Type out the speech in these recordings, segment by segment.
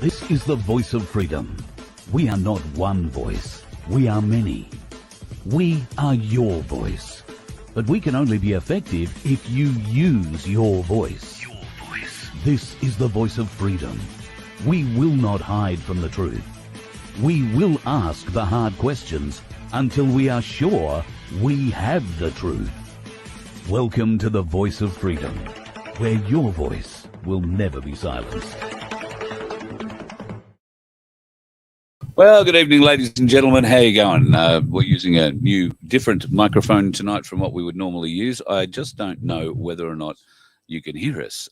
This is the voice of freedom. We are not one voice. We are many. We are your voice. But we can only be effective if you use your voice. Your voice. This is the voice of freedom. We will not hide from the truth. We will ask the hard questions until we are sure we have the truth. Welcome to the voice of freedom, where your voice will never be silenced. Well, good evening, ladies and gentlemen. How you going? We're using a new, different microphone tonight from what we would normally use. I just don't know whether or not you can hear us.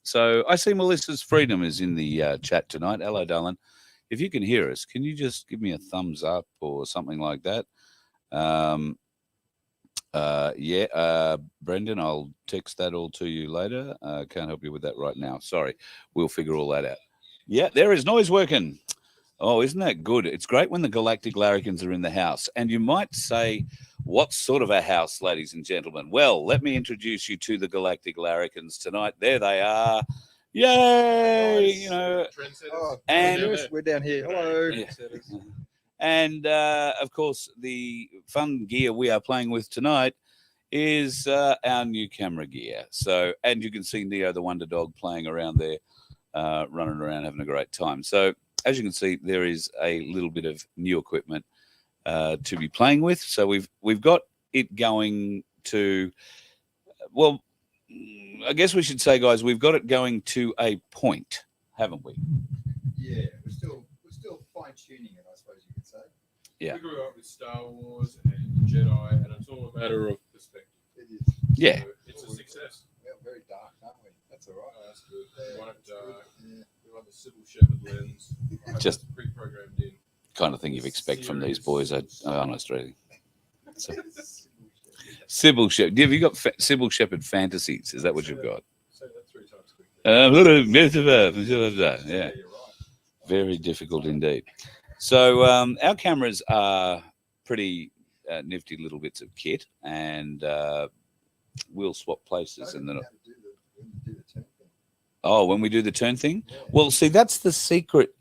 So I see Melissa's Freedom is in the chat tonight. Hello, darling. If you can hear us, can you just give me a thumbs up or something like that? Brendan, I'll text that all to you later. Can't help you with that right now. Sorry. We'll figure all that out. Yeah, there is noise working. Oh, isn't that good? It's great when the Galactic Larrikins are in the house. And you might say, what sort of a house, ladies and gentlemen? Well, let me introduce you to the Galactic Larrikins tonight. There they are. Yay! You know, and we're down here. Hello. Yeah. And, of course, the fun gear we are playing with tonight is our new camera gear. So, and you can see Neo the Wonder Dog playing around there, running around having a great time. So, as you can see, there is a little bit of new equipment to be playing with. So we've got it going to, well, I guess we should say, guys, we've got it going to a point, haven't we? Yeah, we're still fine tuning it, I suppose you could say. Yeah. We grew up with Star Wars and Jedi, and it's all a matter of perspective. It is. Yeah. So it's a success. We're very dark, aren't we? That's all right. Oh, that's good. Yeah, We want it dark. Yeah. We want the Sybil Shepherd lens. Just pre-programmed in. Kind of thing you'd expect from these boys, I'm honest, really. So, Sybil Shepherd. Have you got Sybil Shepherd fantasies? Is that what you've got? Say that 3 times quickly. Yeah. Yeah, you're right. Very difficult indeed. So our cameras are pretty nifty little bits of kit, and we'll swap places. And then, when we do the turn thing. Yeah. Well, see, that's the secret.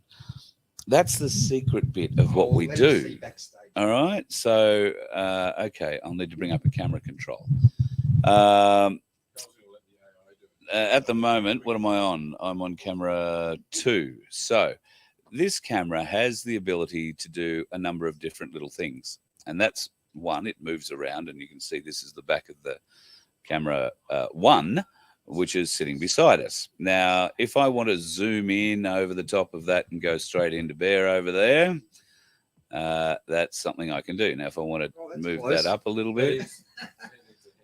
That's the secret bit of what we do. All right. So, okay, I'll need to bring up a camera control. At the moment, what am I on? I'm on camera 2. So this camera has the ability to do a number of different little things. And that's one, it moves around, and you can see this is the back of the camera 1, which is sitting beside us. Now, if I want to zoom in over the top of that and go straight into Bear over there, that's something I can do. Now, if I want to move that up a little bit,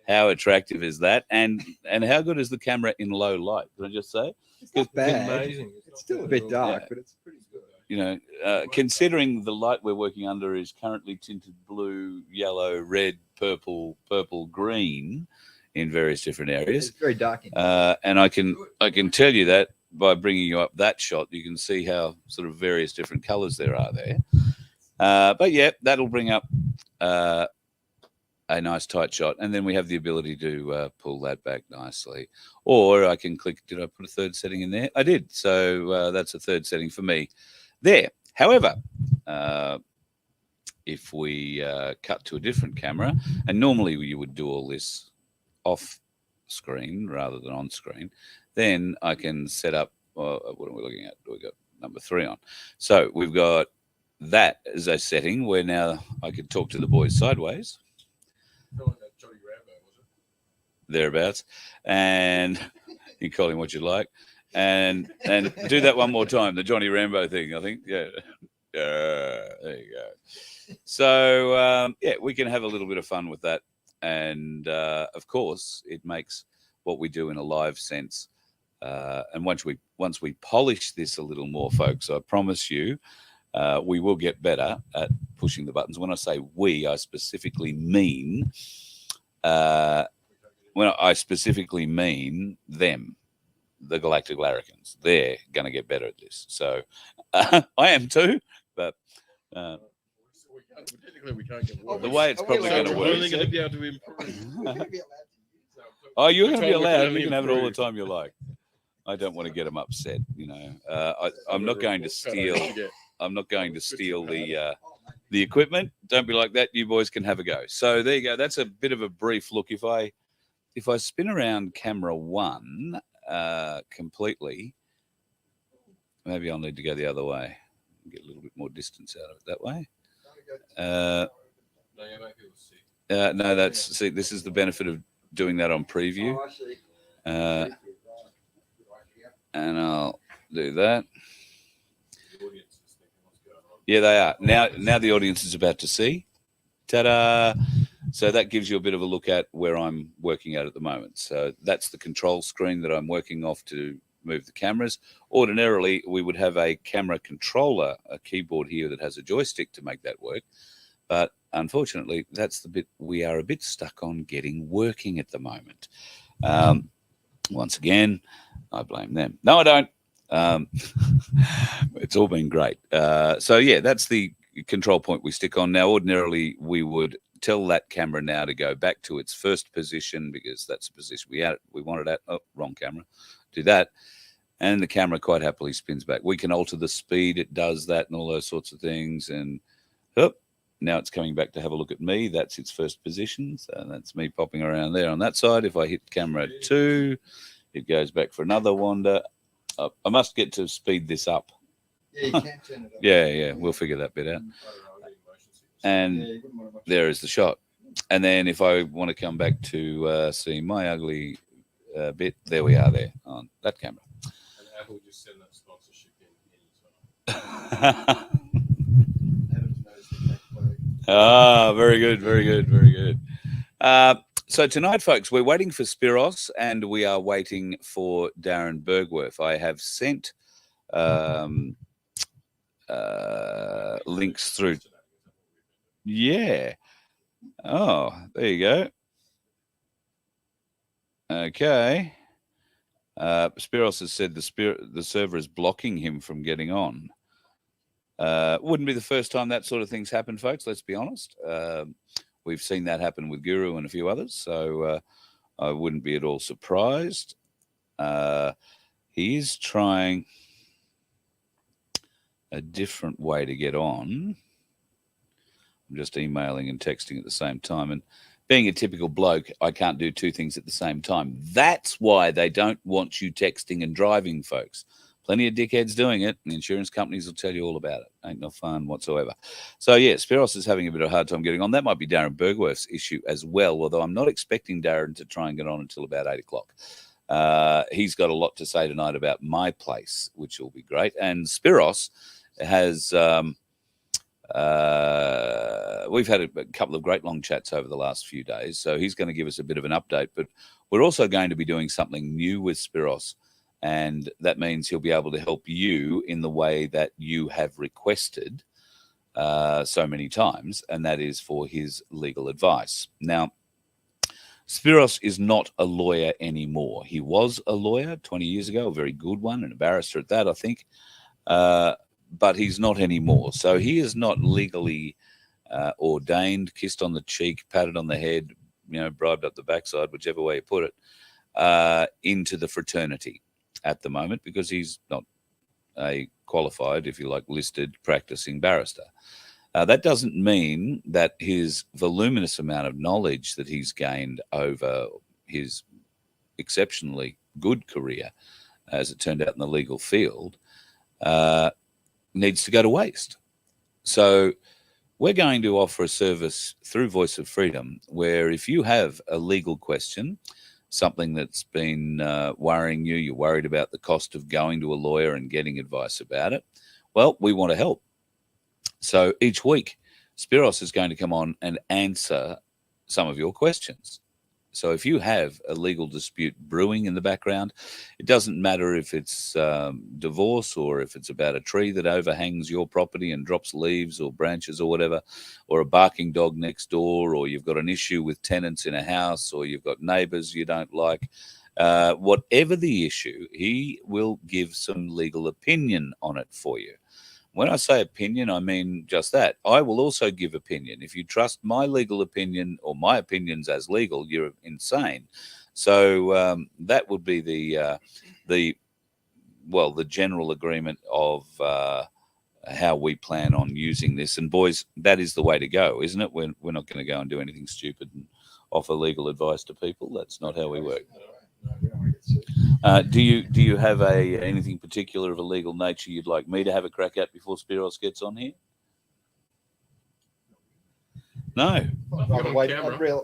how attractive is that? And how good is the camera in low light? Can I just say? It's not bad. Amazing. It's still a bit dark, but it's pretty good. You know, considering the light we're working under is currently tinted blue, yellow, red, purple, green in various different areas. It's very dark. And I can tell you that by bringing you up that shot, you can see how sort of various different colors there are there. But yeah, that'll bring up a nice tight shot. And then we have the ability to pull that back nicely. Or I can click, did I put a third setting in there? I did. So that's a third setting for me there. However, if we cut to a different camera, and normally you would do all this off screen rather than on screen, then I can set up, what are we looking at? We've got number 3 on. So we've got that as a setting where now I can talk to the boys sideways. Like that Johnny Rambo, was it? Thereabouts. And you call him what you like. And do that one more time, the Johnny Rambo thing, I think. Yeah. There you go. So, yeah, we can have a little bit of fun with that. And, of course, it makes what we do in a live sense. And once we polish this a little more, folks, I promise you, we will get better at pushing the buttons. When I say we, I specifically mean them, the Galactic Larrikins. They're going to get better at this. So I am too, but Technically, we can't get the way it's probably going to We're only work. going to be able to improve. Oh, you're going to be allowed. You can have it all the time you like. I don't want to get them upset. I'm not going to steal. I'm not going to steal the equipment. Don't be like that. You boys can have a go. So there you go. That's a bit of a brief look. If I spin around camera 1 completely, maybe I'll need to go the other way. Get a little bit more distance out of it that way. No, this is the benefit of doing that on preview. And I'll do that. Yeah, they are. Now the audience is about to see. Ta-da! So that gives you a bit of a look at where I'm working at the moment. So that's the control screen that I'm working off to move the cameras. Ordinarily, we would have a camera controller, a keyboard here that has a joystick to make that work. But unfortunately, that's the bit we are a bit stuck on getting working at the moment. Once again, I blame them. No, I don't. It's all been great. So, yeah, that's the control point we stick on. Now, ordinarily, we would tell that camera now to go back to its first position because that's the position we wanted at. Oh, wrong camera. Do that. And the camera quite happily spins back. We can alter the speed it does that and all those sorts of things. And now it's coming back to have a look at me. That's its first position. So that's me popping around there on that side. If I hit camera 2, it goes back for another wander. I must get to speed this up. Yeah, you can turn it up. Yeah, we'll figure that bit out. And there is the shot. And then if I want to come back to see my ugly bit, there we are there on that camera. And Apple just send that sponsorship in anytime. Very good, very good, very good. So tonight, folks, we're waiting for Spiros and we are waiting for Darren Bergwerf. I have sent links through. Yeah. Oh, there you go. Okay. Spiros has said the server is blocking him from getting on. Wouldn't be the first time that sort of thing's happened, folks. Let's be honest. We've seen that happen with Guru and a few others, so I wouldn't be at all surprised. He is trying a different way to get on. I'm just emailing and texting at the same time. And being a typical bloke, I can't do two things at the same time. That's why they don't want you texting and driving, folks. Plenty of dickheads doing it, and insurance companies will tell you all about it. Ain't no fun whatsoever. So, yeah, Spiros is having a bit of a hard time getting on. That might be Darren Bergwerf's issue as well, although I'm not expecting Darren to try and get on until about 8 o'clock. He's got a lot to say tonight about my place, which will be great. And Spiros has we've had a couple of great long chats over the last few days, so he's going to give us a bit of an update. But we're also going to be doing something new with Spiros, and that means he'll be able to help you in the way that you have requested so many times, and that is for his legal advice. Now, Spiros is not a lawyer anymore. He was a lawyer 20 years ago, a very good one, and a barrister at that, I think. But he's not anymore. So he is not legally ordained, kissed on the cheek, patted on the head, bribed up the backside, whichever way you put it, into the fraternity at the moment, because he's not a qualified, if you like, listed practicing barrister. That doesn't mean that his voluminous amount of knowledge that he's gained over his exceptionally good career, as it turned out in the legal field, needs to go to waste. So we're going to offer a service through Voice of Freedom where if you have a legal question, something that's been worrying you, you're worried about the cost of going to a lawyer and getting advice about it, well, we want to help. So each week, Spiros is going to come on and answer some of your questions. So if you have a legal dispute brewing in the background, it doesn't matter if it's divorce or if it's about a tree that overhangs your property and drops leaves or branches or whatever, or a barking dog next door, or you've got an issue with tenants in a house, or you've got neighbors you don't like. Whatever the issue, he will give some legal opinion on it for you. When I say opinion, I mean just that. I will also give opinion. If you trust my legal opinion or my opinions as legal, you're insane. So that would be the the general agreement of how we plan on using this. And boys, that is the way to go, isn't it? We're not going to go and do anything stupid and offer legal advice to people. That's not how we work. Do you have anything particular of a legal nature you'd like me to have a crack at before Spiros gets on here? No.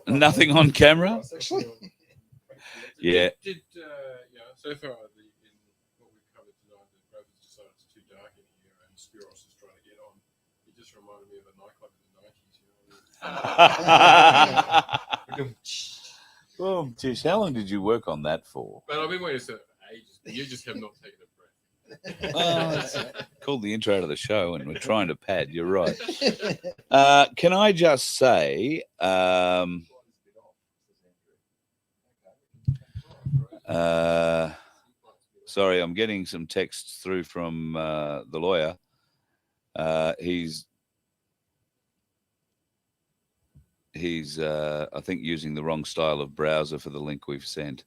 Nothing on camera? Yeah. So far, in what we've covered tonight, the brothers decided it's too dark in here, and Spiros is trying to get on. It just reminded me of a nightclub in the 90s. Oh, geez, how long did you work on that for? But I've been waiting for ages, but you just have not taken a breath. Oh, it's called the intro to the show, and we're trying to pad. You're right. Can I just say, sorry, I'm getting some texts through from the lawyer. He's I think using the wrong style of browser for the link we've sent,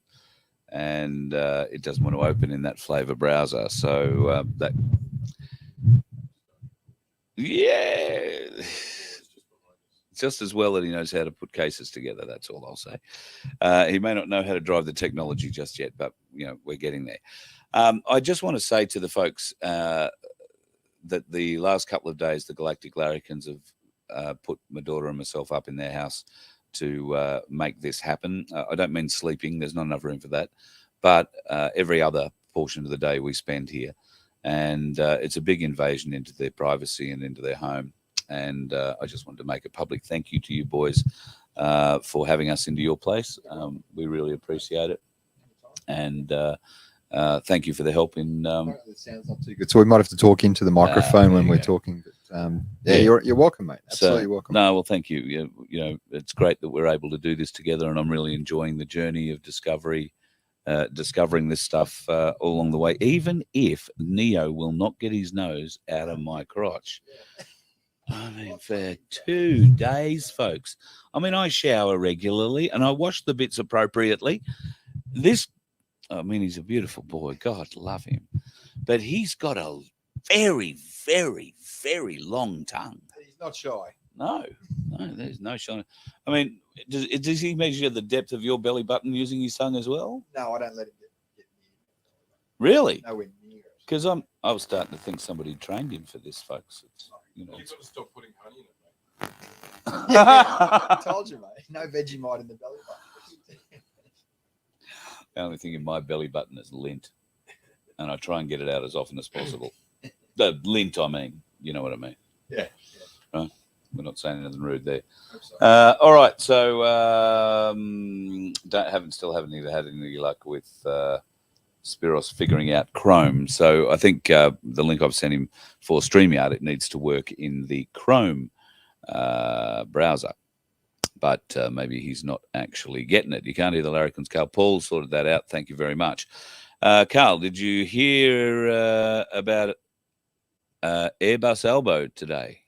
and it doesn't want to open in that flavor browser. So that, yeah, just as well that he knows how to put cases together. That's all I'll say. He may not know how to drive the technology just yet, but we're getting there. I just want to say to the folks that the last couple of days, the Galactic Larrikins have put my daughter and myself up in their house to make this happen. I don't mean sleeping. There's not enough room for that. But every other portion of the day we spend here. And it's a big invasion into their privacy and into their home. And I just wanted to make a public thank you to you boys for having us into your place. We really appreciate it. And thank you for the help in... It sounds not too good. So we might have to talk into the microphone when we're talking. But, you're welcome, mate. Absolutely welcome. No, well, thank you. It's great that we're able to do this together, and I'm really enjoying the journey of discovering this stuff all along the way, even if Neo will not get his nose out of my crotch. I mean, for 2 days, folks. I mean, I shower regularly, and I wash the bits appropriately. He's a beautiful boy. God love him. But he's got a very, very, very long tongue. He's not shy. No, there's no shy. I mean, does he measure the depth of your belly button using his tongue as well? No, I don't let him get near. Really? Nowhere near it. Because I was starting to think somebody trained him for this, folks. You've got to stop putting honey in it, mate. I told you, mate. No Vegemite in the belly button. The only thing in my belly button is lint, and I try and get it out as often as possible. The lint, I mean. You know what I mean? Yeah. Right? We're not saying anything rude there. All right, so still haven't either had any luck with Spiros figuring out Chrome. So I think the link I've sent him for StreamYard, it needs to work in the Chrome browser. But maybe he's not actually getting it. You can't hear the Larrikins. Carl Paul sorted that out. Thank you very much. Carl, did you hear about Airbus Elbow today?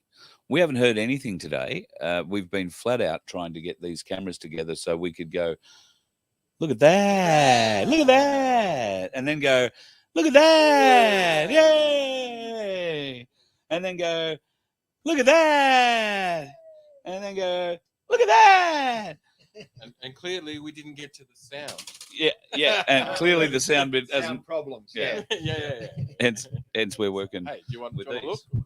We haven't heard anything today. We've been flat out trying to get these cameras together so we could go, look at that, look at that, and then go, look at that, yay, and then go, look at that, and then go, look at that. And clearly we didn't get to the sound. Yeah, and clearly the sound bit hasn't. Problems. Yeah. Hence we're working. Hey, do you want with to have a these. look?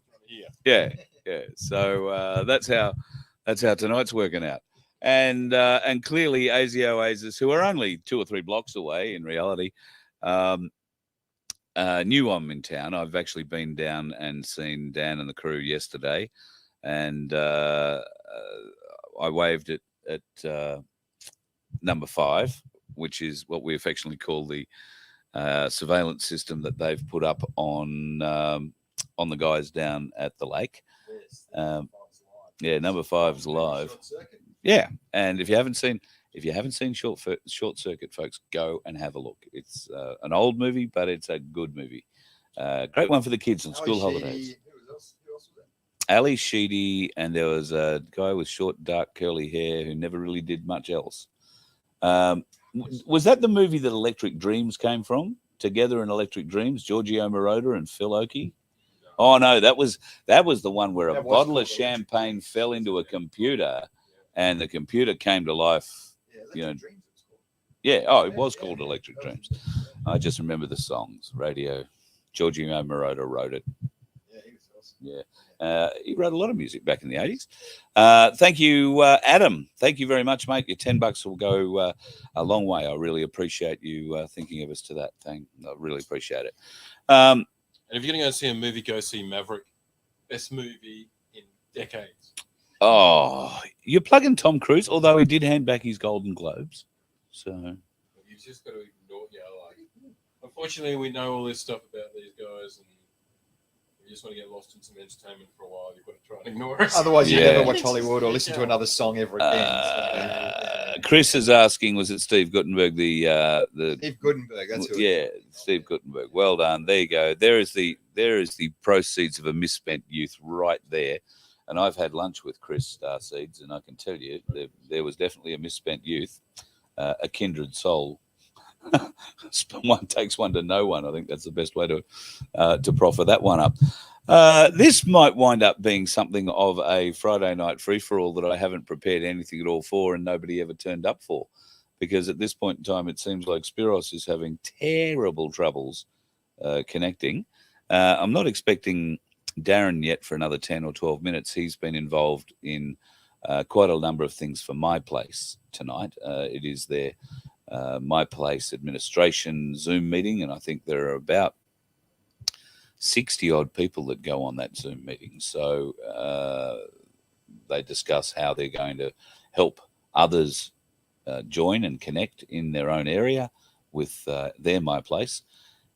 Yeah. Yeah. So that's how tonight's working out. And clearly ASIO Oasis, who are only 2 or 3 blocks away in reality, knew I'm in town. I've actually been down and seen Dan and the crew yesterday, and I waved at number 5, which is what we affectionately call the surveillance system that they've put up on the guys down at the lake. Number 5 is live. Yeah, and if you haven't seen Short Circuit, folks, go and have a look. It's an old movie, but it's a good movie. Great one for the kids on school holidays. Who else was there? Ali Sheedy, and there was a guy with short, dark, curly hair who never really did much else. Was that the movie that Electric Dreams came from? Together in Electric Dreams, Giorgio Moroder and Phil Oakey. Oh no, that was the one where a bottle of champagne fell into a computer, and the computer came to life. Yeah. Oh, it was called Electric Dreams. I just remember the songs. Radio. Giorgio Moroder wrote it. Yeah, he was awesome. Yeah. He wrote a lot of music back in the 80s. Thank you, Adam. Thank you very much, mate. Your $10 will go a long way. I really appreciate you thinking of us to that thing. I really appreciate it. And if you're going to go see a movie, go see Maverick. Best movie in decades. Oh, you're plugging Tom Cruise, although he did hand back his Golden Globes. So you've just got to ignore, unfortunately, we know all this stuff about these guys, and you just want to get lost in some entertainment for a while. You've got to try and ignore it. Otherwise, you never watch Hollywood or listen to another song ever again. Chris is asking, was it Steve Guttenberg? Steve Guttenberg. That's who. Yeah, Steve Guttenberg. Well done. There you go. There is the proceeds of a misspent youth right there. And I've had lunch with Chris Starseeds, and I can tell you there was definitely a misspent youth, a kindred soul. One takes one to know one. I think that's the best way to proffer that one up. This might wind up being something of a Friday night free-for-all that I haven't prepared anything at all for, and nobody ever turned up for, because at this point in time it seems like Spiros is having terrible troubles connecting. I'm not expecting Darren yet for another 10 or 12 minutes. He's been involved in quite a number of things for My Place tonight. It is their My Place administration Zoom meeting, and I think there are about 60 odd people that go on that Zoom meeting. So they discuss how they're going to help others join and connect in their own area with their My Place.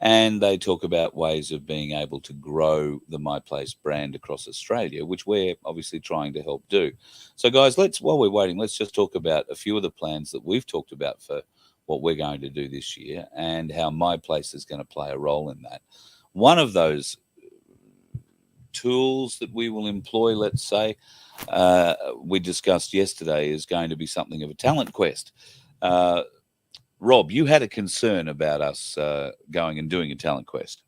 And they talk about ways of being able to grow the My Place brand across Australia, which we're obviously trying to help do. So, guys, while we're waiting, let's just talk about a few of the plans that we've talked about for what we're going to do this year and how My Place is going to play a role in that. One of those tools that we will employ, let's say, we discussed yesterday, is going to be something of a talent quest. Rob, you had a concern about us going and doing a talent quest.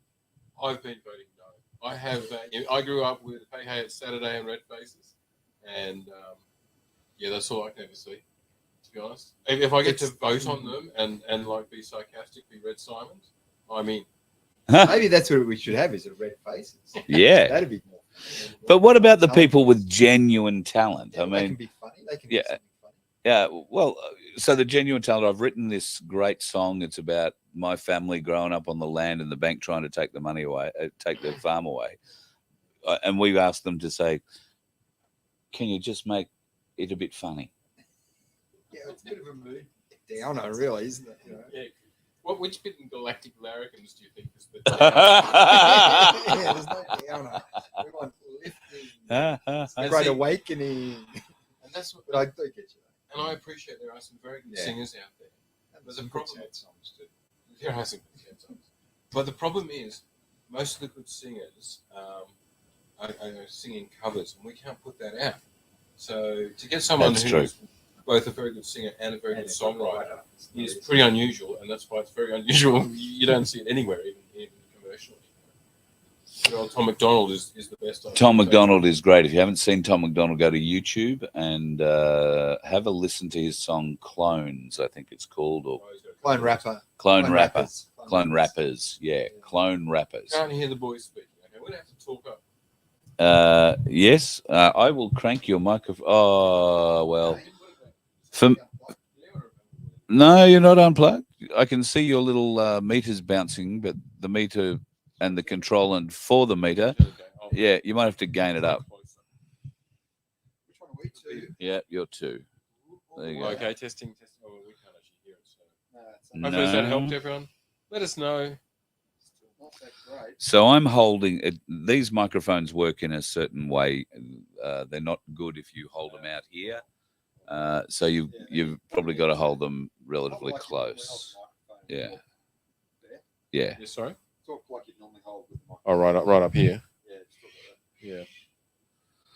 I've been voting no. I have. I grew up with Hey Hey It's Saturday and Red Faces, and that's all I can ever see. To be honest, if I get to vote on them and like be sarcastic, be Red Simons, I'm in. Maybe that's what we should have, is it Red Faces? Yeah, that'd be more. But what about the people with genuine talent? Yeah, they can be funny. They can be funny. Yeah, well, so the genuine talent, I've written this great song. It's about my family growing up on the land and the bank trying to take the money away, take their farm away. And we've asked them to say, can you just make it a bit funny? Yeah, it's a bit of a mood downer, really, isn't it? You know? Yeah. Which bit in Galactic Larrikins do you think is the yeah, there's no downer. We want lifting, great awakening. And that's what I do get you. And I appreciate there are some very good singers out there. There's a problem. Songs too. There are some good sad songs. But the problem is, most of the good singers are singing covers, and we can't put that out. So to get someone who's both a very good singer and a very good songwriter is pretty unusual, and that's why it's very unusual. You don't see it anywhere, even commercially. Tom McDonald is the best. Tom McDonald is great. If you haven't seen Tom McDonald, go to YouTube and have a listen to his song Clones, I think it's called. Or Clone Rapper. Clone Rappers. Clone Rappers. Yeah, Clone Rappers. Can't hear the boys speaking. Okay, we're going to have to talk up. Yes, I will crank your microphone. Oh, well. No, you're not unplugged. I can see your little meters bouncing, but the meter and the control and for the meter, yeah, you might have to gain it up. Which one are we? Two? Yeah, you're two. There you go. Okay, testing. Oh, we can't actually hear it. So. No. Hopefully that helped everyone. Let us know. So I'm holding it. These microphones work in a certain way. They're not good if you hold them out here. So you've probably got to hold them relatively close. Yeah. Yeah. Yeah, sorry? Talk like you'd normally hold with the microphone. Oh, right up here. Yeah.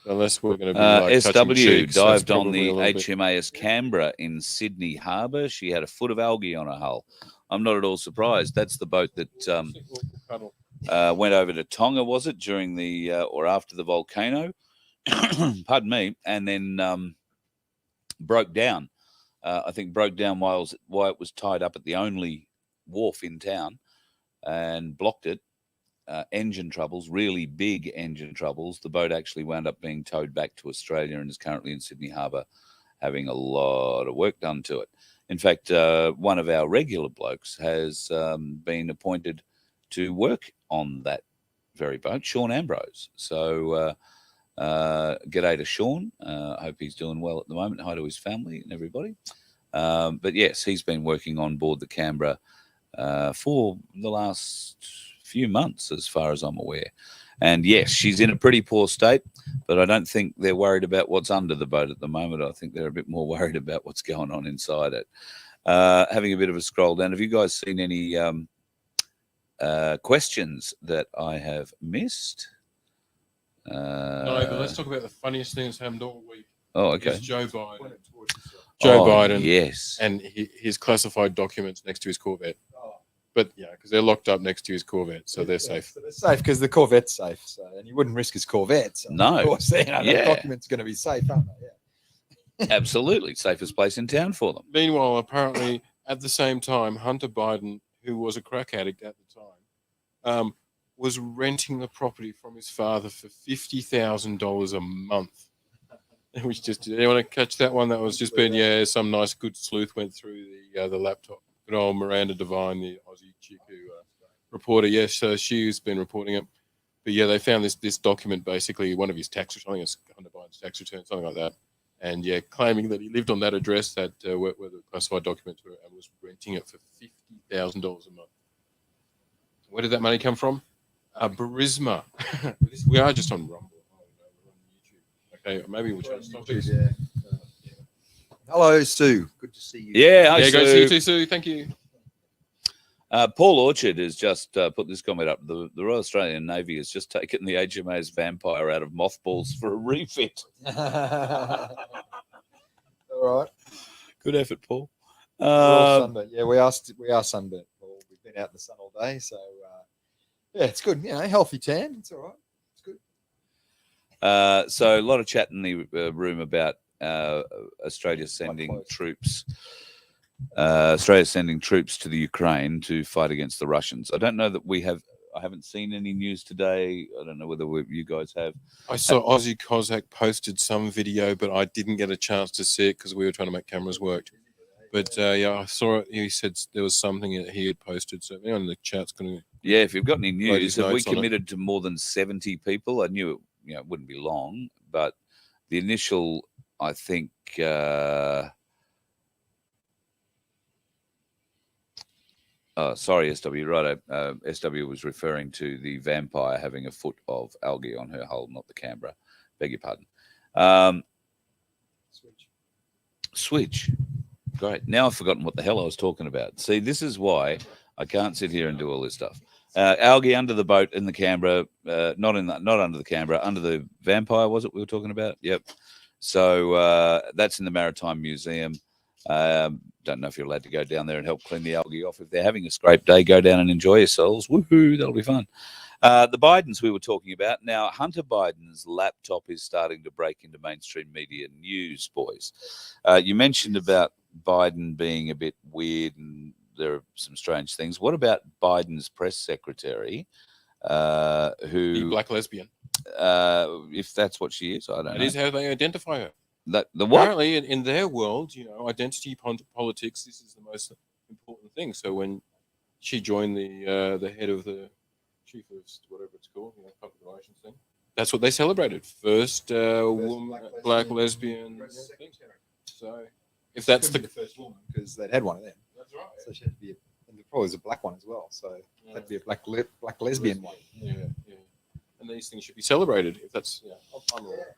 Unless we're going to be like SW cheeks, dived on the HMAS Canberra in Sydney Harbour. She had a foot of algae on her hull. I'm not at all surprised. That's the boat that went over to Tonga, was it, during the or after the volcano? Pardon me, and then broke down. I think broke down while it was tied up at the only wharf in town, and blocked it. Engine troubles, really big engine troubles. The boat actually wound up being towed back to Australia and is currently in Sydney Harbour having a lot of work done to it. In fact, one of our regular blokes has been appointed to work on that very boat, Sean Ambrose. So g'day to Sean. I hope he's doing well at the moment. Hi to his family and everybody. But yes, he's been working on board the Canberra for the last few months, as far as I'm aware. And yes, she's in a pretty poor state, but I don't think they're worried about what's under the boat at the moment. I think they're a bit more worried about what's going on inside it. Having a bit of a scroll down, have you guys seen any questions that I have missed? No, but let's talk about the funniest thing that's happened all week. Oh, okay. It's Joe Biden. Joe Biden, yes, and his classified documents next to his Corvette. But yeah, because they're locked up next to his Corvette, so they're safe. So they're safe because the Corvette's safe. So, and you wouldn't risk his Corvette. So No. Of course, the document's going to be safe, aren't they? Yeah. absolutely. Safest place in town for them. Meanwhile, apparently, at the same time, Hunter Biden, who was a crack addict at the time, was renting the property from his father for $50,000 a month. Which just, did anyone catch that one? That was just been, some nice good sleuth went through the laptop. Good old Miranda Devine, the Aussie chick who reporter. Yes, so she's been reporting it. But yeah, they found this document, basically one of his tax returns. I think it's Hunter Biden's tax return, something like that. And yeah, claiming that he lived on that address that where the classified documents were, and was renting it for $50,000 a month. Where did that money come from? Burisma. We are just on Rumble. Oh, no, we're on YouTube. Okay, maybe we'll change topics. Yeah. Hello, Sue. Good to see you. Yeah, hi, Yeah, go Sue. see you too, Sue. Thank you. Paul Orchard has just put this comment up. The Royal Australian Navy has just taken the HMAS Vampire out of mothballs for a refit. All right. Good effort, Paul. We're all sunburnt. Yeah, we are sunburnt, Paul. We've been out in the sun all day, so yeah, it's good. You know, healthy tan. It's all right. It's good. So a lot of chat in the room about Australia sending troops. Australia sending troops to the Ukraine to fight against the Russians. I don't know that I haven't seen any news today. I don't know whether you guys have. I saw Aussie Cossack posted some video, but I didn't get a chance to see it because we were trying to make cameras work. But yeah, I saw it. He said there was something that he had posted. So anyone in the chat's going to. Yeah, if you've got any news, have we notes on it. committed to more than 70 people? I knew it wouldn't be long, but the initial, I think. Sorry, SW, right. SW was referring to the Vampire having a foot of algae on her hull, not the Canberra. Beg your pardon. Switch. Great. Now I've forgotten what the hell I was talking about. See, this is why I can't sit here and do all this stuff. Algae under the boat in the Canberra, not under the Canberra, under the Vampire, was it we were talking about? Yep. So that's in the Maritime Museum. Don't know if you're allowed to go down there and help clean the algae off. If they're having a scrape day, go down and enjoy yourselves. Woohoo, that'll be fun. The Bidens we were talking about. Now, Hunter Biden's laptop is starting to break into mainstream media news, boys. You mentioned about Biden being a bit weird and there are some strange things. What about Biden's press secretary, who... The black lesbian. If that's what she is, I don't know. It is how they identify her. The what? Apparently, in their world, identity politics, this is the most important thing. So when she joined the head of the chief of whatever it's called, public relations thing, that's what they celebrated. First woman, black lesbian thing. So if that's the first woman, because they'd had one of them. That's right. So she had to be, and there probably was a black one as well. So that'd be a black lesbian one. Yeah. And these things should be celebrated. If that's I'm all right.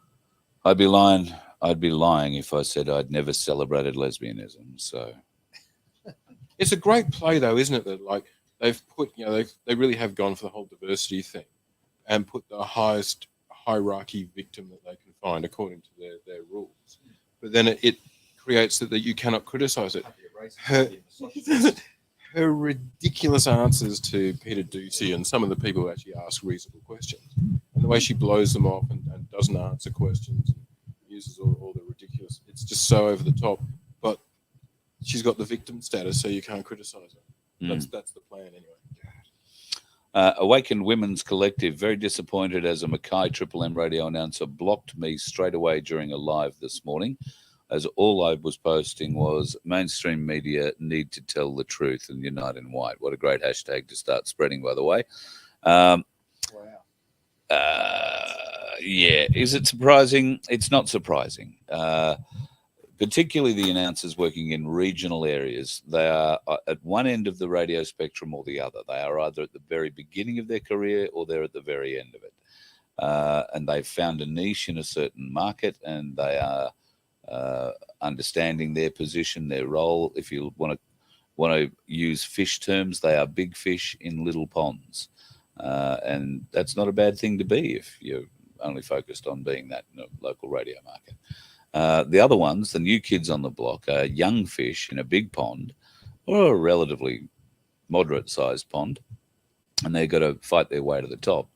I'd be lying if I said I'd never celebrated lesbianism. So it's a great play, though, isn't it? That like they've put, they really have gone for the whole diversity thing, and put the highest hierarchy victim that they can find according to their rules. But then it creates that you cannot criticize it. her ridiculous answers to Peter Ducey and some of the people who actually ask reasonable questions, and the way she blows them off and doesn't answer questions and uses all the ridiculous. It's just so over the top. But she's got the victim status, so you can't criticise her. That's the plan anyway. Awakened Women's Collective, very disappointed as a Mackay Triple M radio announcer blocked me straight away during a live this morning, as all I was posting was mainstream media need to tell the truth and unite in white. What a great hashtag to start spreading, by the way. Wow. Yeah, is it surprising? It's not surprising. Particularly the announcers working in regional areas, they are at one end of the radio spectrum or the other. They are either at the very beginning of their career or they're at the very end of it. And they've found a niche in a certain market, and they are understanding their position, their role. If you want to use fish terms, they are big fish in little ponds. And that's not a bad thing to be if you're only focused on being that in a local radio market. The other ones, the new kids on the block, are young fish in a big pond or a relatively moderate-sized pond, and they've got to fight their way to the top.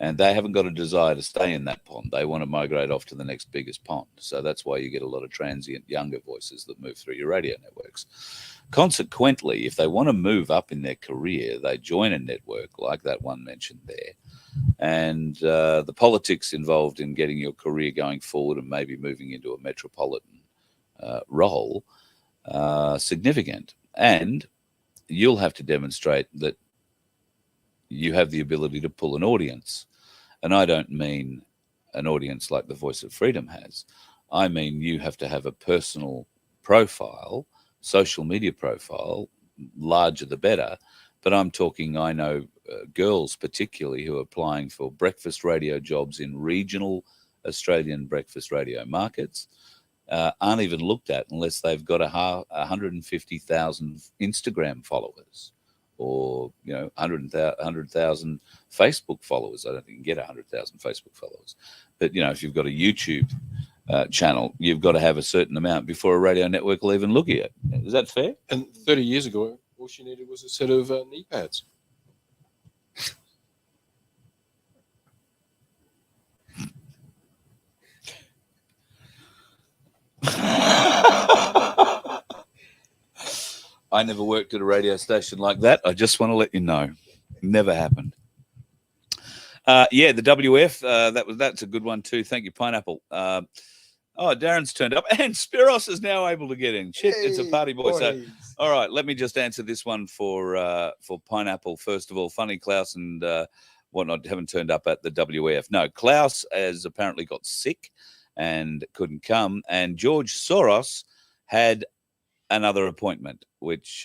And they haven't got a desire to stay in that pond. They want to migrate off to the next biggest pond. So that's why you get a lot of transient younger voices that move through your radio networks. Consequently, if they want to move up in their career, they join a network like that one mentioned there. And the politics involved in getting your career going forward and maybe moving into a metropolitan role significant. And you'll have to demonstrate that you have the ability to pull an audience. And I don't mean an audience like the Voice of Freedom has. I mean you have to have a personal profile, social media profile, larger the better. But I'm talking, I know girls particularly who are applying for breakfast radio jobs in regional Australian breakfast radio markets aren't even looked at unless they've got 150,000 Instagram followers or 100,000 Facebook followers. I don't think you can get 100,000 Facebook followers. But, if you've got a YouTube channel, you've got to have a certain amount before a radio network will even look at it. Is that fair? And 30 years ago, all she needed was a set of knee pads. I never worked at a radio station like that. I just want to let you know. Never happened. The WF, that's a good one too. Thank you, Pineapple. Darren's turned up, and Spiros is now able to get in. Shit, it's a party boy. So, all right, let me just answer this one for Pineapple. First of all, Funny Klaus and whatnot haven't turned up at the WF. No, Klaus has apparently got sick and couldn't come, and George Soros had another appointment, which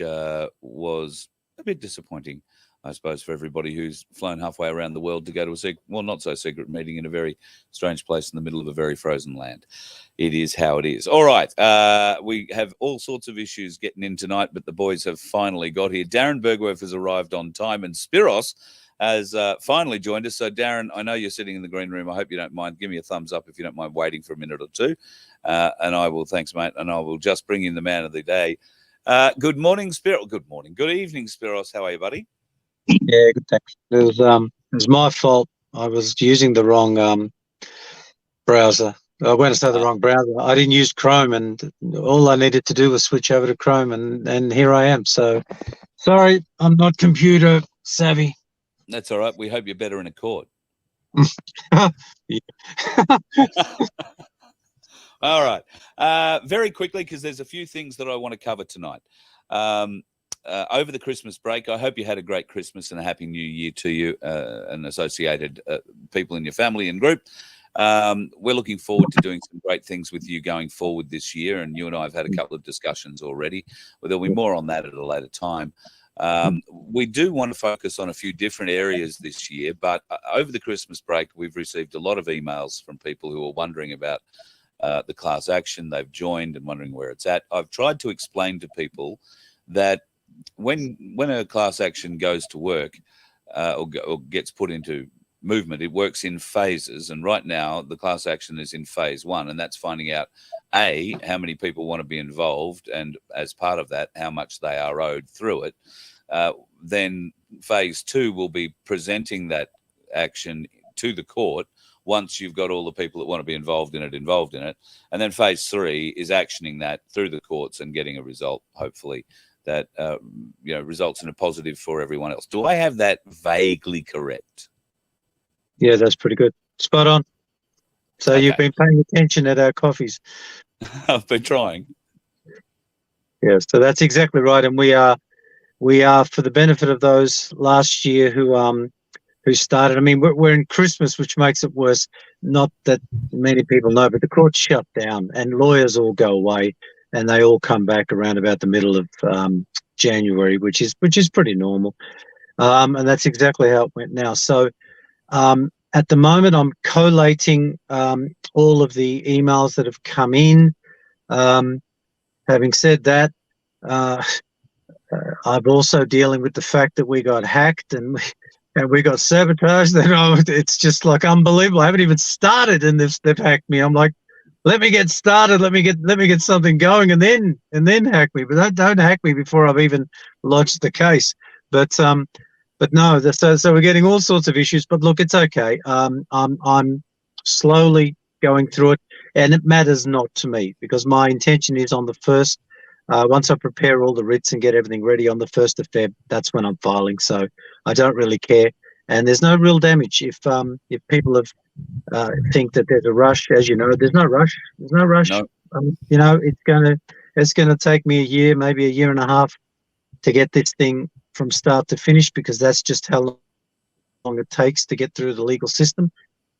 was a bit disappointing, I suppose, for everybody who's flown halfway around the world to go to a not so secret meeting in a very strange place in the middle of a very frozen land. It is how it is. All right. We have all sorts of issues getting in tonight, but the boys have finally got here. Darren Bergwerf has arrived on time, and Spiros has finally joined us. So, Darren, I know you're sitting in the green room. I hope you don't mind. Give me a thumbs up if you don't mind waiting for a minute or two. And I will, thanks, mate, and I will just bring in the man of the day. Good morning, Spiros. Good morning. Good evening, Spiros. How are you, buddy? Yeah, good, thanks. It was my fault. I was using the wrong browser. I went to say the wrong browser. I didn't use Chrome, and all I needed to do was switch over to Chrome, and here I am. So, sorry, I'm not computer savvy. That's all right. We hope you're better in a court. All right. Very quickly, because there's a few things that I want to cover tonight. Over the Christmas break, I hope you had a great Christmas and a happy new year to you and associated people in your family and group. We're looking forward to doing some great things with you going forward this year, and you and I have had a couple of discussions already. Well, there'll be more on that at a later time. We do want to focus on a few different areas this year, but over the Christmas break, we've received a lot of emails from people who are wondering about the class action. They've joined and wondering where it's at. I've tried to explain to people that when a class action goes to work or gets put into movement. It works in phases, and right now the class action is in phase 1, and that's finding out how many people want to be involved, and as part of that, how much they are owed through it. Then phase 2 will be presenting that action to the court once you've got all the people that want to be involved in it, and then phase 3 is actioning that through the courts and getting a result, hopefully, that results in a positive for everyone else. Do I have that vaguely correct? Yeah, that's pretty good. Spot on. So Okay. You've been paying attention at our coffees. I've been trying. Yeah, so that's exactly right. And we are, for the benefit of those last year who started. I mean, we're in Christmas, which makes it worse. Not that many people know, but the courts shut down and lawyers all go away, and they all come back around about the middle of January, which is pretty normal. And that's exactly how it went now. So at the moment, I'm collating all of the emails that have come in. Having said that, I'm also dealing with the fact that we got hacked and we got sabotaged. It's just like unbelievable. I haven't even started, and they've hacked me. I'm like, let me get started. Let me get something going, and then hack me. But don't hack me before I've even lodged the case. But no. So we're getting all sorts of issues. But look, it's okay. I'm slowly going through it, and it matters not to me because my intention is on the 1st. Once I prepare all the writs and get everything ready on the 1st of Feb, that's when I'm filing. So I don't really care, and there's no real damage. If people have think that there's a rush, as you know, there's no rush. There's no rush. No. It's gonna take me a year, maybe a year and a half, to get this thing from start to finish because that's just how long it takes to get through the legal system.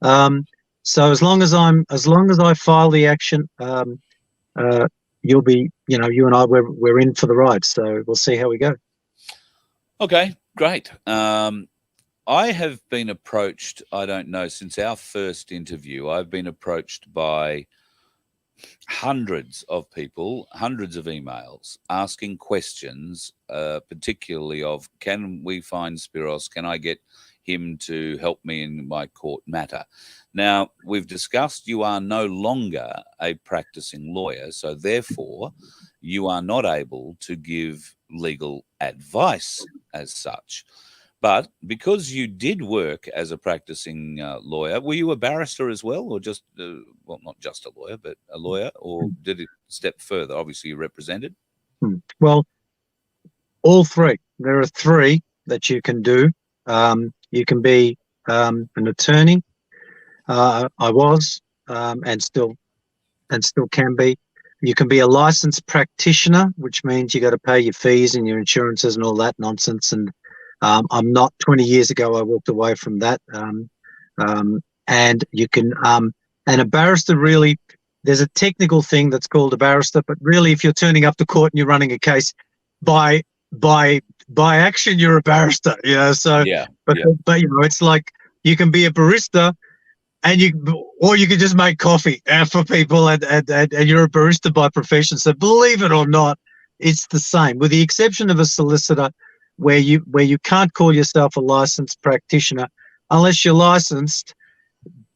So as long as I file the action, you'll be, you and I, we're in for the ride. So we'll see how we go. Okay, great. I have been approached, I don't know, since our first interview, I've been approached by hundreds of people, hundreds of emails asking questions, particularly of, can we find Spiros? Can I get him to help me in my court matter? Now, we've discussed you are no longer a practicing lawyer, so therefore you are not able to give legal advice as such. But because you did work as a practicing lawyer, were you a barrister as well, or just, well, not just a lawyer, but a lawyer, or did it step further? Obviously, you represented. Well, all three. There are three that you can do. You can be an attorney. I was and still can be. You can be a licensed practitioner, which means you got to pay your fees and your insurances and all that nonsense. And I'm not. 20 years ago, I walked away from that. And you can, and a barrister really, there's a technical thing that's called a barrister, but really, if you're turning up to court and you're running a case, by action, you're a barrister. So, Yeah. But it's like you can be a barista, and you can just make coffee for people, and you're a barista by profession. So believe it or not, it's the same, with the exception of a solicitor, where you can't call yourself a licensed practitioner unless you're licensed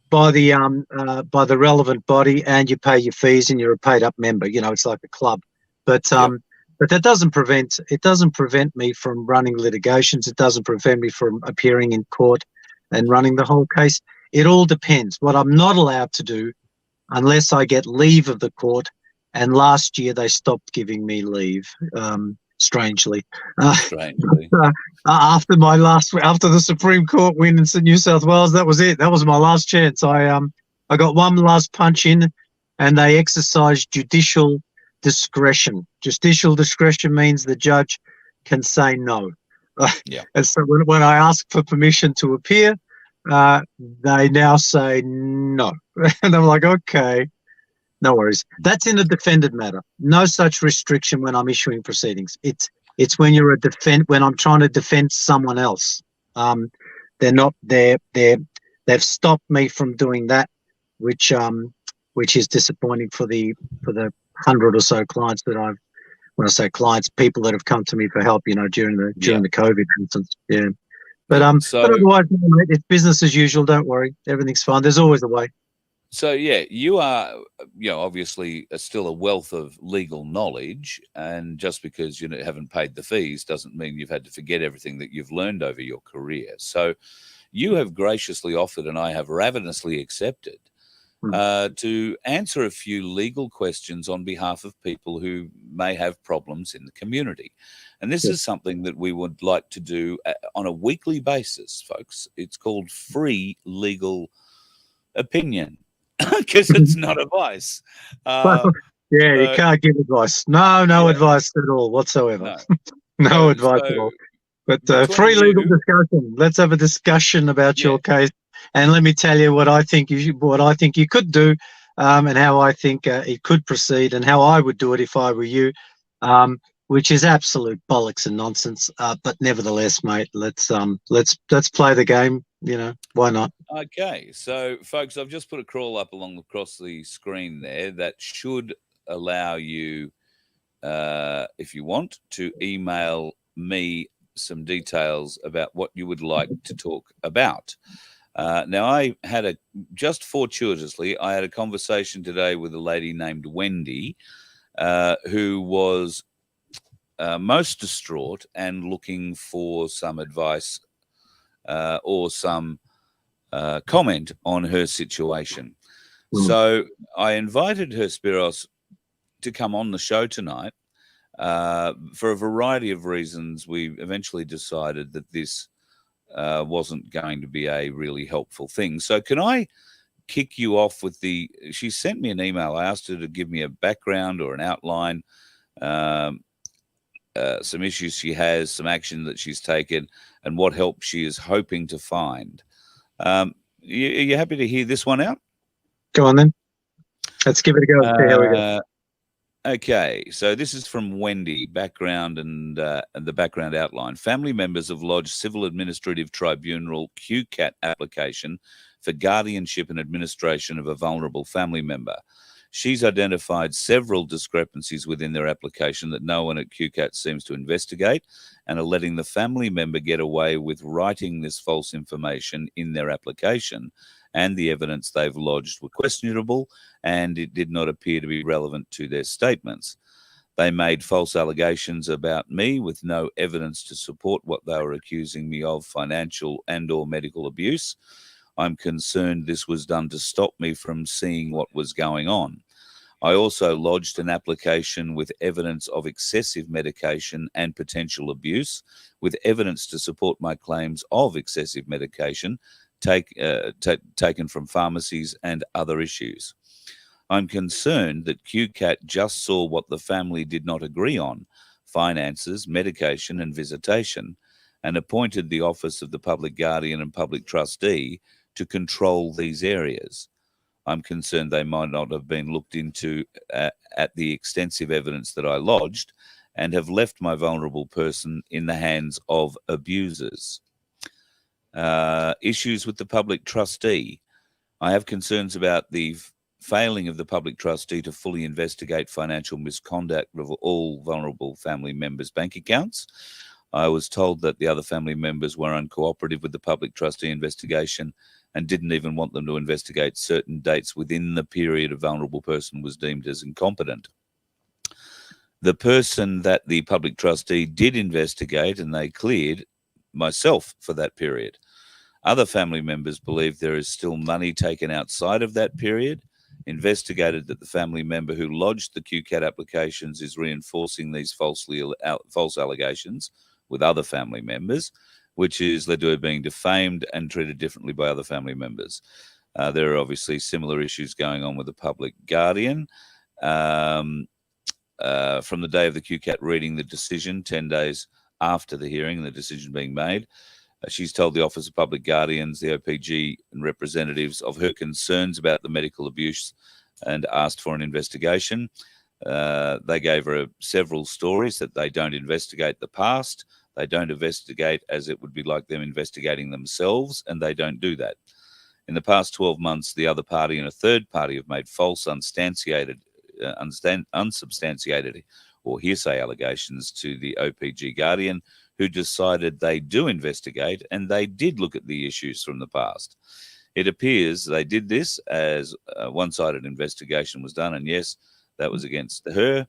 by the relevant body and you pay your fees and you're a paid up member. It's like a club. But that doesn't prevent me from running litigations. It doesn't prevent me from appearing in court and running the whole case. It all depends. What I'm not allowed to do, unless I get leave of the court, and last year they stopped giving me leave, strangely. After the Supreme Court win in New South Wales, that was it. That was my last chance. I got one last punch in, and they exercised judicial discretion. Judicial discretion means the judge can say no. And so when I ask for permission to appear, they now say no. And I'm like, okay, no worries. That's in a defended matter. No such restriction when I'm issuing proceedings. It's when you're when I'm trying to defend someone else. They've stopped me from doing that, which is disappointing for the 100 or so clients that when I say clients, people that have come to me for help, during the COVID, for instance. Yeah. But Yeah, but otherwise, mate, it's business as usual. Don't worry, everything's fine. There's always a way. So yeah, you are, obviously still a wealth of legal knowledge, and just because you haven't paid the fees doesn't mean you've had to forget everything that you've learned over your career. So you have graciously offered, and I have ravenously accepted, to answer a few legal questions on behalf of people who may have problems in the community. And this is something that we would like to do on a weekly basis, folks. It's called free legal opinion. Because it's not advice. You can't give advice. No advice at all whatsoever. No advice at all. But free legal discussion. Let's have a discussion about your case, and let me tell you what I think you could do, and how I think it could proceed, and how I would do it if I were you, which is absolute bollocks and nonsense. But nevertheless, mate, let's play the game. Why not? Okay, so folks, I've just put a crawl up across the screen there that should allow you, if you want, to email me some details about what you would like to talk about. Now, I had just fortuitously, I had a conversation today with a lady named Wendy, who was most distraught and looking for some advice or some comment on her situation. So I invited her, Spiros, to come on the show tonight. For a variety of reasons, we eventually decided that this wasn't going to be a really helpful thing. So can I kick you off with she sent me an email. I asked her to give me a background or an outline, some issues she has, some action that she's taken, and what help she is hoping to find. Are you happy to hear this one out? Go on then. Let's give it a go. See how we go. Okay, so this is from Wendy, background and the background outline. Family members have lodged Civil Administrative Tribunal QCAT application for guardianship and administration of a vulnerable family member. She's identified several discrepancies within their application that no one at QCAT seems to investigate, and are letting the family member get away with writing this false information in their application, and the evidence they've lodged were questionable, and it did not appear to be relevant to their statements. They made false allegations about me with no evidence to support what they were accusing me of, financial and/or medical abuse. I'm concerned this was done to stop me from seeing what was going on. I also lodged an application with evidence of excessive medication and potential abuse, with evidence to support my claims of excessive medication taken from pharmacies and other issues. I'm concerned that QCAT just saw what the family did not agree on, finances, medication and visitation, and appointed the Office of the Public Guardian and Public Trustee to control these areas. I'm concerned they might not have been looked into at the extensive evidence that I lodged, and have left my vulnerable person in the hands of abusers. Issues with the public trustee. I have concerns about the failing of the public trustee to fully investigate financial misconduct of all vulnerable family members' bank accounts. I was told that the other family members were uncooperative with the public trustee investigation and didn't even want them to investigate certain dates within the period a vulnerable person was deemed as incompetent. The person that the public trustee did investigate, and they cleared myself for that period. Other family members believe there is still money taken outside of that period, investigated that the family member who lodged the QCAT applications is reinforcing these false allegations with other family members, which is led to her being defamed and treated differently by other family members. There are obviously similar issues going on with the public guardian. From the day of the QCAT reading the decision, 10 days after the hearing and the decision being made, she's told the Office of Public Guardians, the OPG and representatives of her concerns about the medical abuse and asked for an investigation. They gave her several stories that they don't investigate the past. They don't investigate as it would be like them investigating themselves, and they don't do that. In the past 12 months, the other party and a third party have made false, unsubstantiated or hearsay allegations to the OPG Guardian, who decided they do investigate, and they did look at the issues from the past. It appears they did this as a one-sided investigation was done, and yes, that was against her,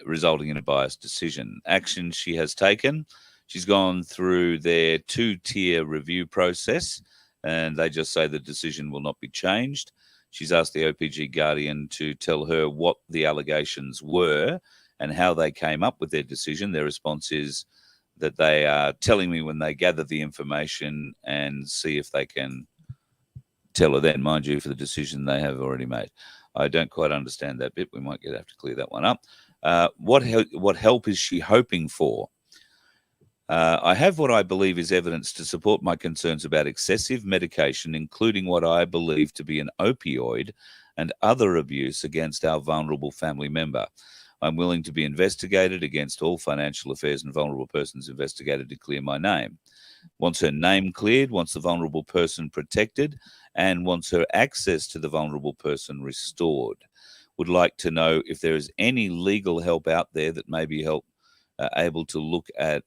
resulting in a biased decision. Action she has taken, she's gone through their 2-tier review process, and they just say the decision will not be changed. She's asked the OPG Guardian to tell her what the allegations were and how they came up with their decision. Their response is that they are telling me when they gather the information and see if they can tell her then, mind you, for the decision they have already made. I don't quite understand that bit. We might have to clear that one up. What help is she hoping for? I have what I believe is evidence to support my concerns about excessive medication, including what I believe to be an opioid and other abuse against our vulnerable family member. I'm willing to be investigated against all financial affairs and vulnerable persons investigated to clear my name. Wants her name cleared, wants the vulnerable person protected, and wants her access to the vulnerable person restored. Would like to know if there is any legal help out there that may be able to look at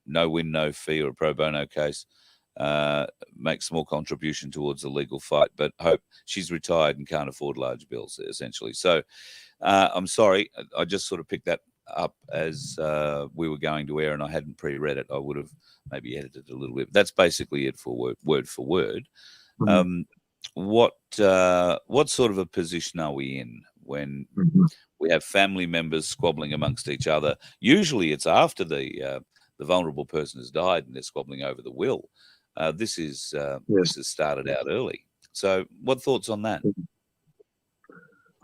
no win, no fee or a pro bono case, make small contribution towards the legal fight, but hope she's retired and can't afford large bills, essentially. So I'm sorry, I just sort of picked that up as we were going to air and I hadn't pre-read it. I would have maybe edited it a little bit. That's basically it for word for word. Mm-hmm. What sort of a position are we in when we have family members squabbling amongst each other? Usually it's after the vulnerable person has died and they're squabbling over the will. This has started out early. So what thoughts on that?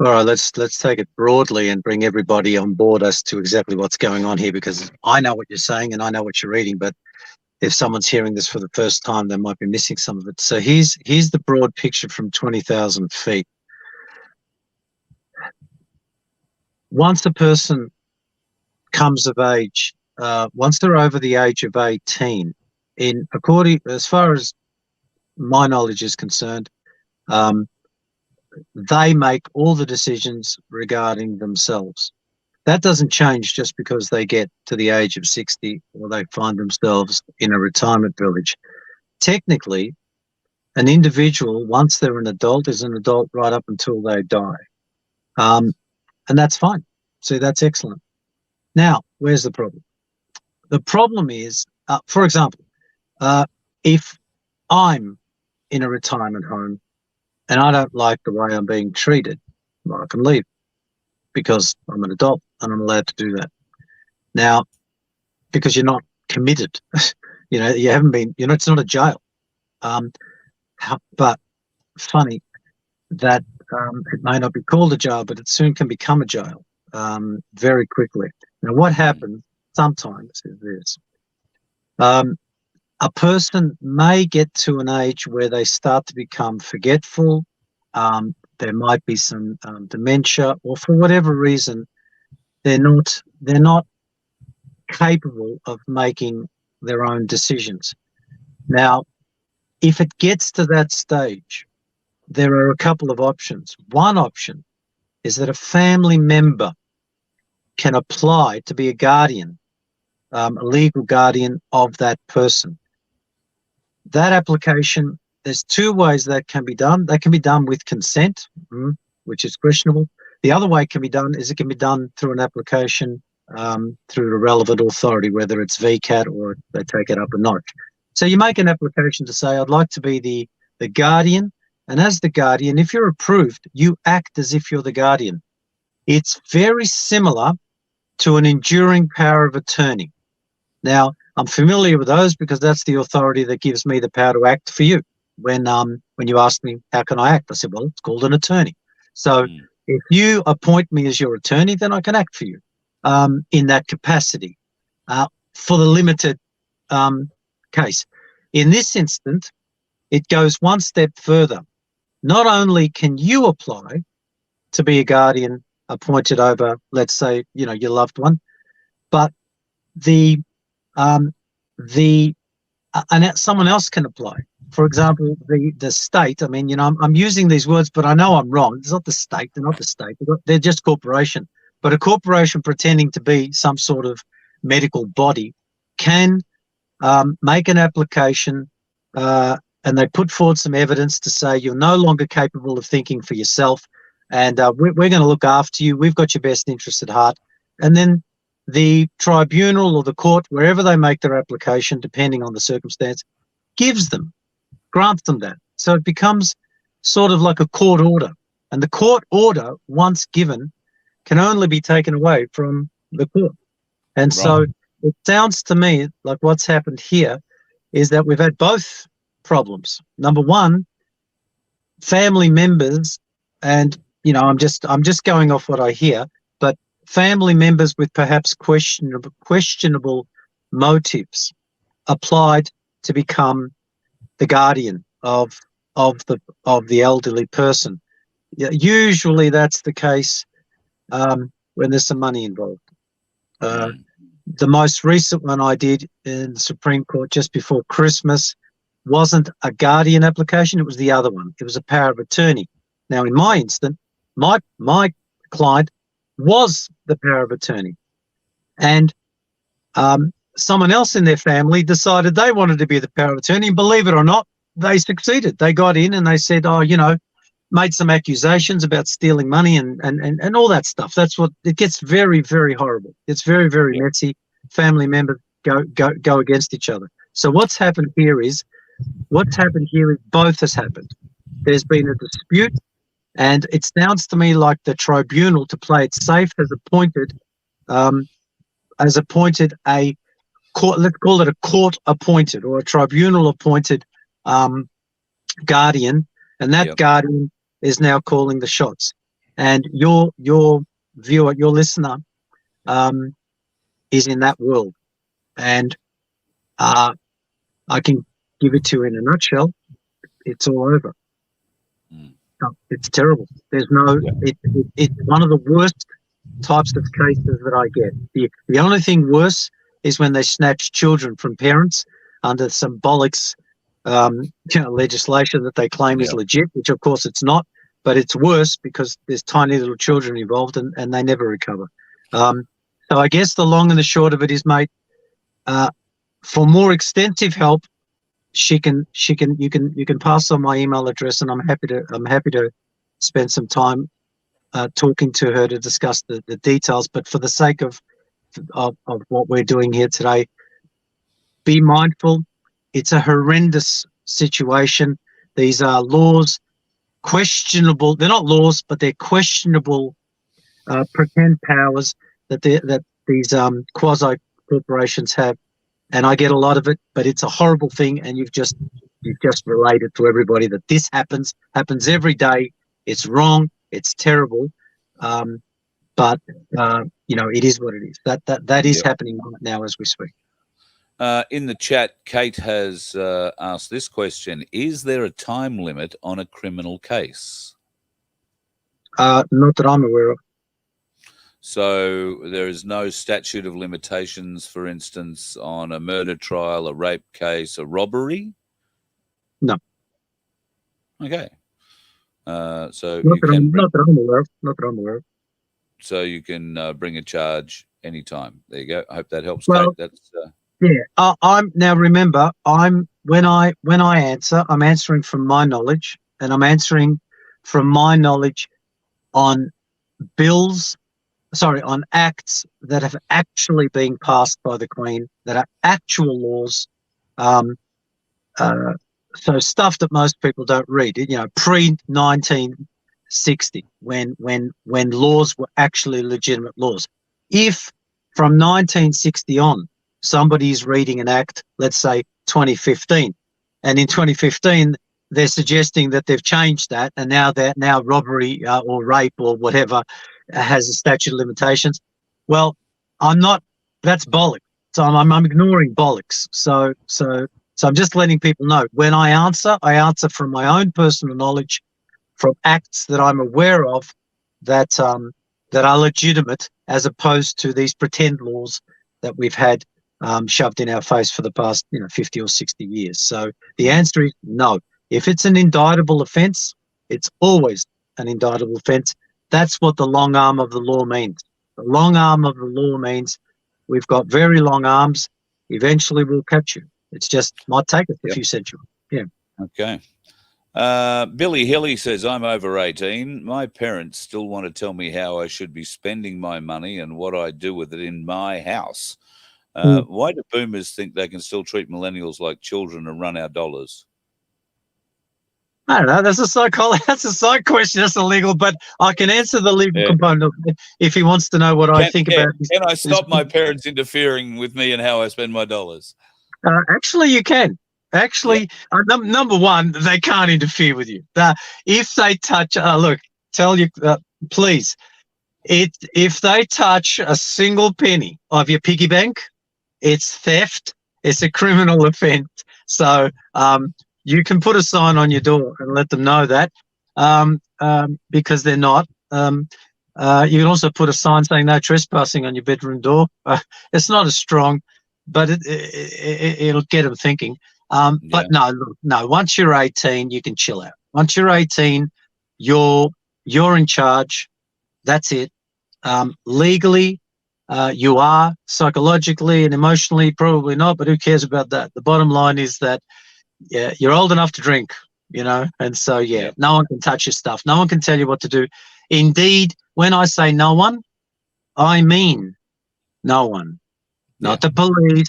All right, let's take it broadly and bring everybody on board as to exactly what's going on here, because I know what you're saying and I know what you're reading, but if someone's hearing this for the first time, they might be missing some of it. So here's the broad picture from 20,000 feet. Once a person comes of age, once they're over the age of 18, as far as my knowledge is concerned, they make all the decisions regarding themselves. That doesn't change just because they get to the age of 60 or they find themselves in a retirement village. Technically, an individual, once they're an adult, is an adult right up until they die. And that's fine. So that's excellent. Now, where's the problem? The problem is, for example, if I'm in a retirement home and I don't like the way I'm being treated, well, I can leave because I'm an adult and I'm allowed to do that. Now, because you're not committed, you haven't been, it's not a jail. But funny that it may not be called a jail, but it soon can become a jail very quickly. Now, what happens sometimes is this. A person may get to an age where they start to become forgetful. There might be some dementia, or for whatever reason, they're not capable of making their own decisions. Now, if it gets to that stage, there are a couple of options. One option is that a family member can apply to be a guardian, a legal guardian of that person. That application, there's two ways that can be done. That can be done with consent, which is questionable. The other way it can be done through an application through the relevant authority, whether it's VCAT or they take it up a notch. So you make an application to say, I'd like to be the guardian. And as the guardian, if you're approved, you act as if you're the guardian. It's very similar to an enduring power of attorney. Now, I'm familiar with those because that's the authority that gives me the power to act for you. When you asked me, how can I act? I said, well, it's called an attorney. So if you appoint me as your attorney, then I can act for you in that capacity for the limited case. In this instance, it goes one step further. Not only can you apply to be a guardian appointed over, let's say, your loved one, but and someone else can apply. For example, the state. I mean, I'm using these words, but I know I'm wrong. It's not the state. They're not the state. They're just corporation. But a corporation pretending to be some sort of medical body can make an application and they put forward some evidence to say you're no longer capable of thinking for yourself, and we're going to look after you. We've got your best interests at heart. And then the tribunal or the court, wherever they make their application, depending on the circumstance, grants them that. So it becomes sort of like a court order. And the court order, once given, can only be taken away from the court. And so it sounds to me like what's happened here is that we've had both problems. Number one, family members, and I'm just going off what I hear, but family members with perhaps questionable motives applied to become the guardian of the elderly person. Usually that's the case when there's some money involved. The most recent one I did in the Supreme Court just before Christmas wasn't a guardian application, it was the other one. It was a power of attorney. Now, in my instance, my client was the power of attorney. And someone else in their family decided they wanted to be the power of attorney. And believe it or not, they succeeded. They got in and they said, made some accusations about stealing money and all that stuff. That's what it gets very, very horrible. It's very, very messy. Family members go against each other. So what's happened here is both has happened. There's been a dispute, and it sounds to me like the tribunal, to play it safe, has appointed a court, let's call it a court appointed or a tribunal appointed guardian, and that guardian is now calling the shots. And your viewer, your listener, is in that world. And I can give it to you in a nutshell. It's all over. It's terrible. There's it's one of the worst types of cases that I get. The only thing worse is when they snatch children from parents under some bollocks legislation that they claim is legit, which of course it's not, but it's worse because there's tiny little children involved and they never recover. So I guess the long and the short of it is, mate, for more extensive help, you can pass on my email address, and I'm happy to spend some time talking to her to discuss the details. But for the sake of what we're doing here today, be mindful. It's a horrendous situation. These are laws, questionable. They're not laws, but they're questionable pretend powers that these quasi corporations have. And I get a lot of it, but it's a horrible thing. And you've just related to everybody that this happens every day. It's wrong. It's terrible. But it is what it is. That is happening right now as we speak. In the chat, Kate has asked this question: is there a time limit on a criminal case? Not that I'm aware of. So there is no statute of limitations, for instance, on a murder trial, a rape case, a robbery? No. Okay. So not that I'm aware of. So you can bring a charge anytime. There you go. I hope that helps, well, Kate. That's I'm now, remember, when I answer, I'm answering from my knowledge, and I'm answering from my knowledge on on acts that have actually been passed by the Queen, that are actual laws. So stuff that most people don't read, pre-1960, when laws were actually legitimate laws. If from 1960 on, somebody is reading an act, let's say 2015, and in 2015 they're suggesting that they've changed that, and now robbery or rape or whatever has a statute of limitations. Well, that's bollocks. So I'm ignoring bollocks. So I'm just letting people know, when I answer from my own personal knowledge, from acts that I'm aware of that are legitimate, as opposed to these pretend laws that we've had shoved in our face for the past 50 or 60 years. So the answer is no. If it's an indictable offence, it's always an indictable offence. That's what the long arm of the law means. The long arm of the law means We've got very long arms. Eventually, we'll catch you. It's just might take us a few centuries. Yeah. Okay. Billy Hilly says, I'm over 18. My parents still want to tell me how I should be spending my money and what I do with it in my house. Why do boomers think they can still treat millennials like children and run our dollars? I don't know. That's a That's a side question. That's illegal, but I can answer the legal component of it if he wants to know what I think about. Can I stop my parents interfering with me and how I spend my dollars? Actually, you can. Actually, number one, they can't interfere with you. If they touch, look, tell you, please, if they touch a single penny of your piggy bank, it's theft. It's a criminal offence. So you can put a sign on your door and let them know that because they're not. You can also put a sign saying no trespassing on your bedroom door. It's not as strong, but it'll get them thinking. But no, once you're 18, you can chill out. Once you're 18, you're in charge. That's it. Legally, you are. Psychologically and emotionally, probably not, but who cares about that? The bottom line is that, you're old enough to drink, and so, no one can touch your stuff. No one can tell you what to do. Indeed, when I say no one, I mean no one. Not the police,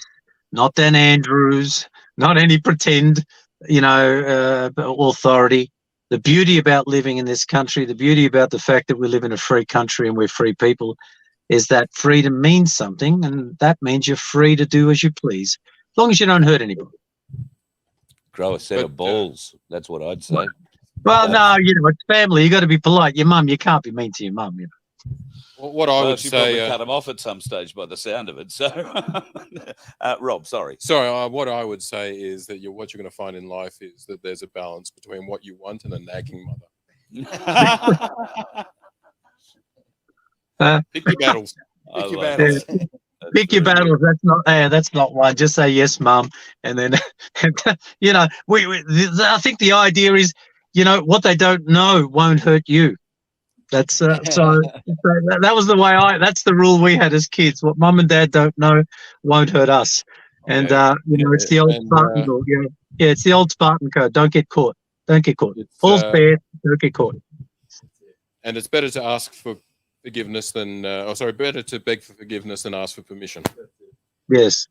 not Dan Andrews, not any pretend, authority. The beauty about living in this country, the beauty about the fact that we live in a free country and we're free people is that freedom means something, and that means you're free to do as you please, as long as you don't hurt anybody. Grow a set of balls. That's what I'd say. Well, no, it's family. You got to be polite. Your mum, you can't be mean to your mum. Well, what I would she say, probably cut him off at some stage by the sound of it. So, Rob, sorry. What I would say is that what you're going to find in life is that there's a balance between what you want and a nagging mother. Pick your battles. Pick your battles. Pick your battles. That's not one. Just say yes, mum, and then I think the idea is, what they don't know won't hurt you. That's so that was the way that's the rule we had as kids. What mum and dad don't know won't hurt us. And it's the old Spartan rule. Yeah, it's the old Spartan code. Don't get caught. Don't get caught. All's fair. Don't get caught. And it's better to ask for forgiveness than, better to beg for forgiveness than ask for permission. Yes.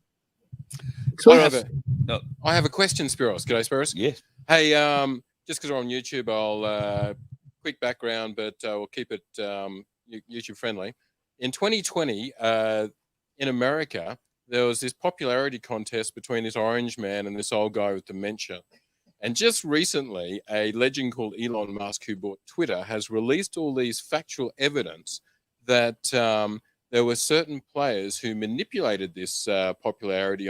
I have a question, Spiros. G'day, Spiros. Yes. Hey, just because we're on YouTube, I'll quick background, but we'll keep it YouTube friendly. In 2020, in America, there was this popularity contest between this orange man and this old guy with dementia. And just recently, a legend called Elon Musk, who bought Twitter, has released all these factual evidence that there were certain players who manipulated this popularity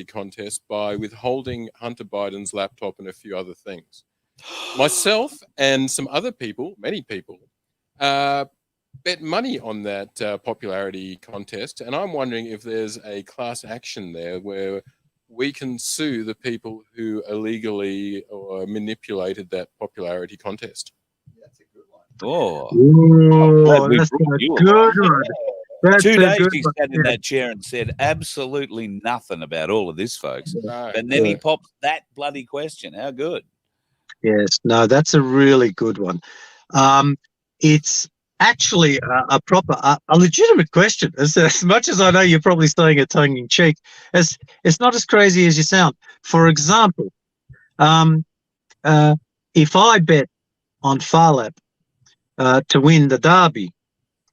contest by withholding Hunter Biden's laptop and a few other things. Myself and some other people, many people, bet money on that popularity contest. And I'm wondering if there's a class action there where we can sue the people who illegally or manipulated that popularity contest. That's a good one. That's a good one. That's 2 days he sat in that chair and said absolutely nothing about all of this, folks. And then he pops that bloody question. How good? Yes. No, that's a really good one. It's actually a legitimate question. As much as I know you're probably saying it tongue in cheek, it's not as crazy as you sound. For example, if I bet on Farlap to win the Derby,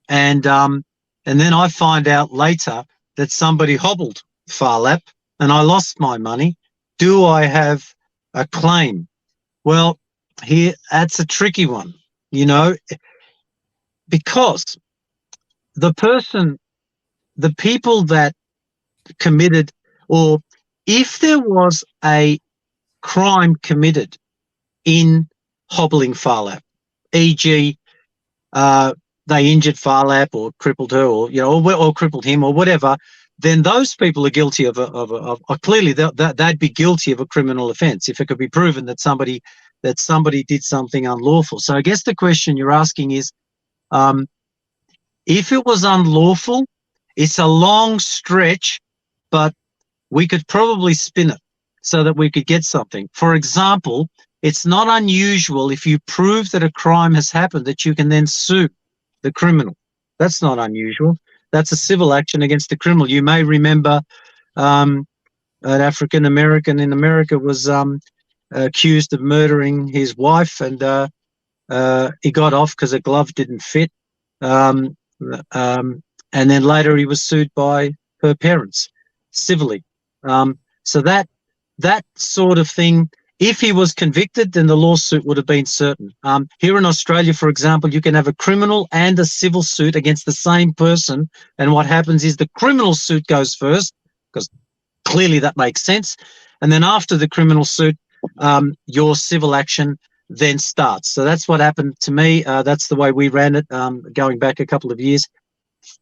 and then I find out later that somebody hobbled Farlap and I lost my money, do I have a claim? Well, that's a tricky one, because the people that committed, or if there was a crime committed in hobbling Farlap, e.g., they injured Farlap or crippled her, or crippled him, or whatever, then those people are guilty of clearly they'd be guilty of a criminal offence if it could be proven that somebody did something unlawful. So I guess the question you're asking is, if it was unlawful, It's a long stretch, but we could probably spin it so that we could get something. For example, it's not unusual if you prove that a crime has happened that you can then sue the criminal. That's not unusual. That's a civil action against the criminal. You may remember an African American in America was accused of murdering his wife, and he got off because a glove didn't fit. And then later he was sued by her parents civilly. So that sort of thing, if he was convicted, then the lawsuit would have been certain. Here in Australia, for example, you can have a criminal and a civil suit against the same person, and what happens is the criminal suit goes first, because clearly that makes sense, and then after the criminal suit, your civil action then starts. So that's what happened to me. That's the way we ran it, going back a couple of years.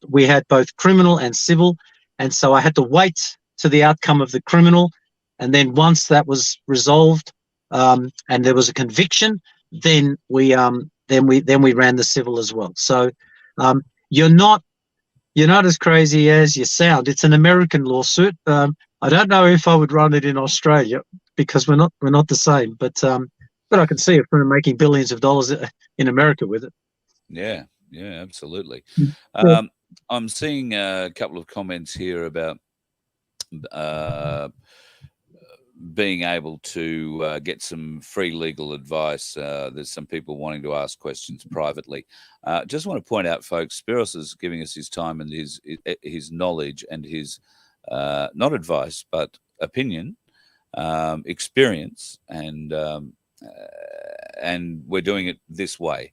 We had both criminal and civil, and so I had to wait to the outcome of the criminal, and then once that was resolved, and there was a conviction, then we ran the civil as well. So you're not as crazy as you sound. It's an American lawsuit. I don't know if I would run it in Australia because we're not the same, but I can see a firm making billions of dollars in America with it. Yeah, absolutely. Yeah. I'm seeing a couple of comments here about being able to get some free legal advice. There's some people wanting to ask questions privately. Just want to point out, folks, Spiros is giving us his time and his knowledge and his not advice but opinion, experience, and we're doing it this way.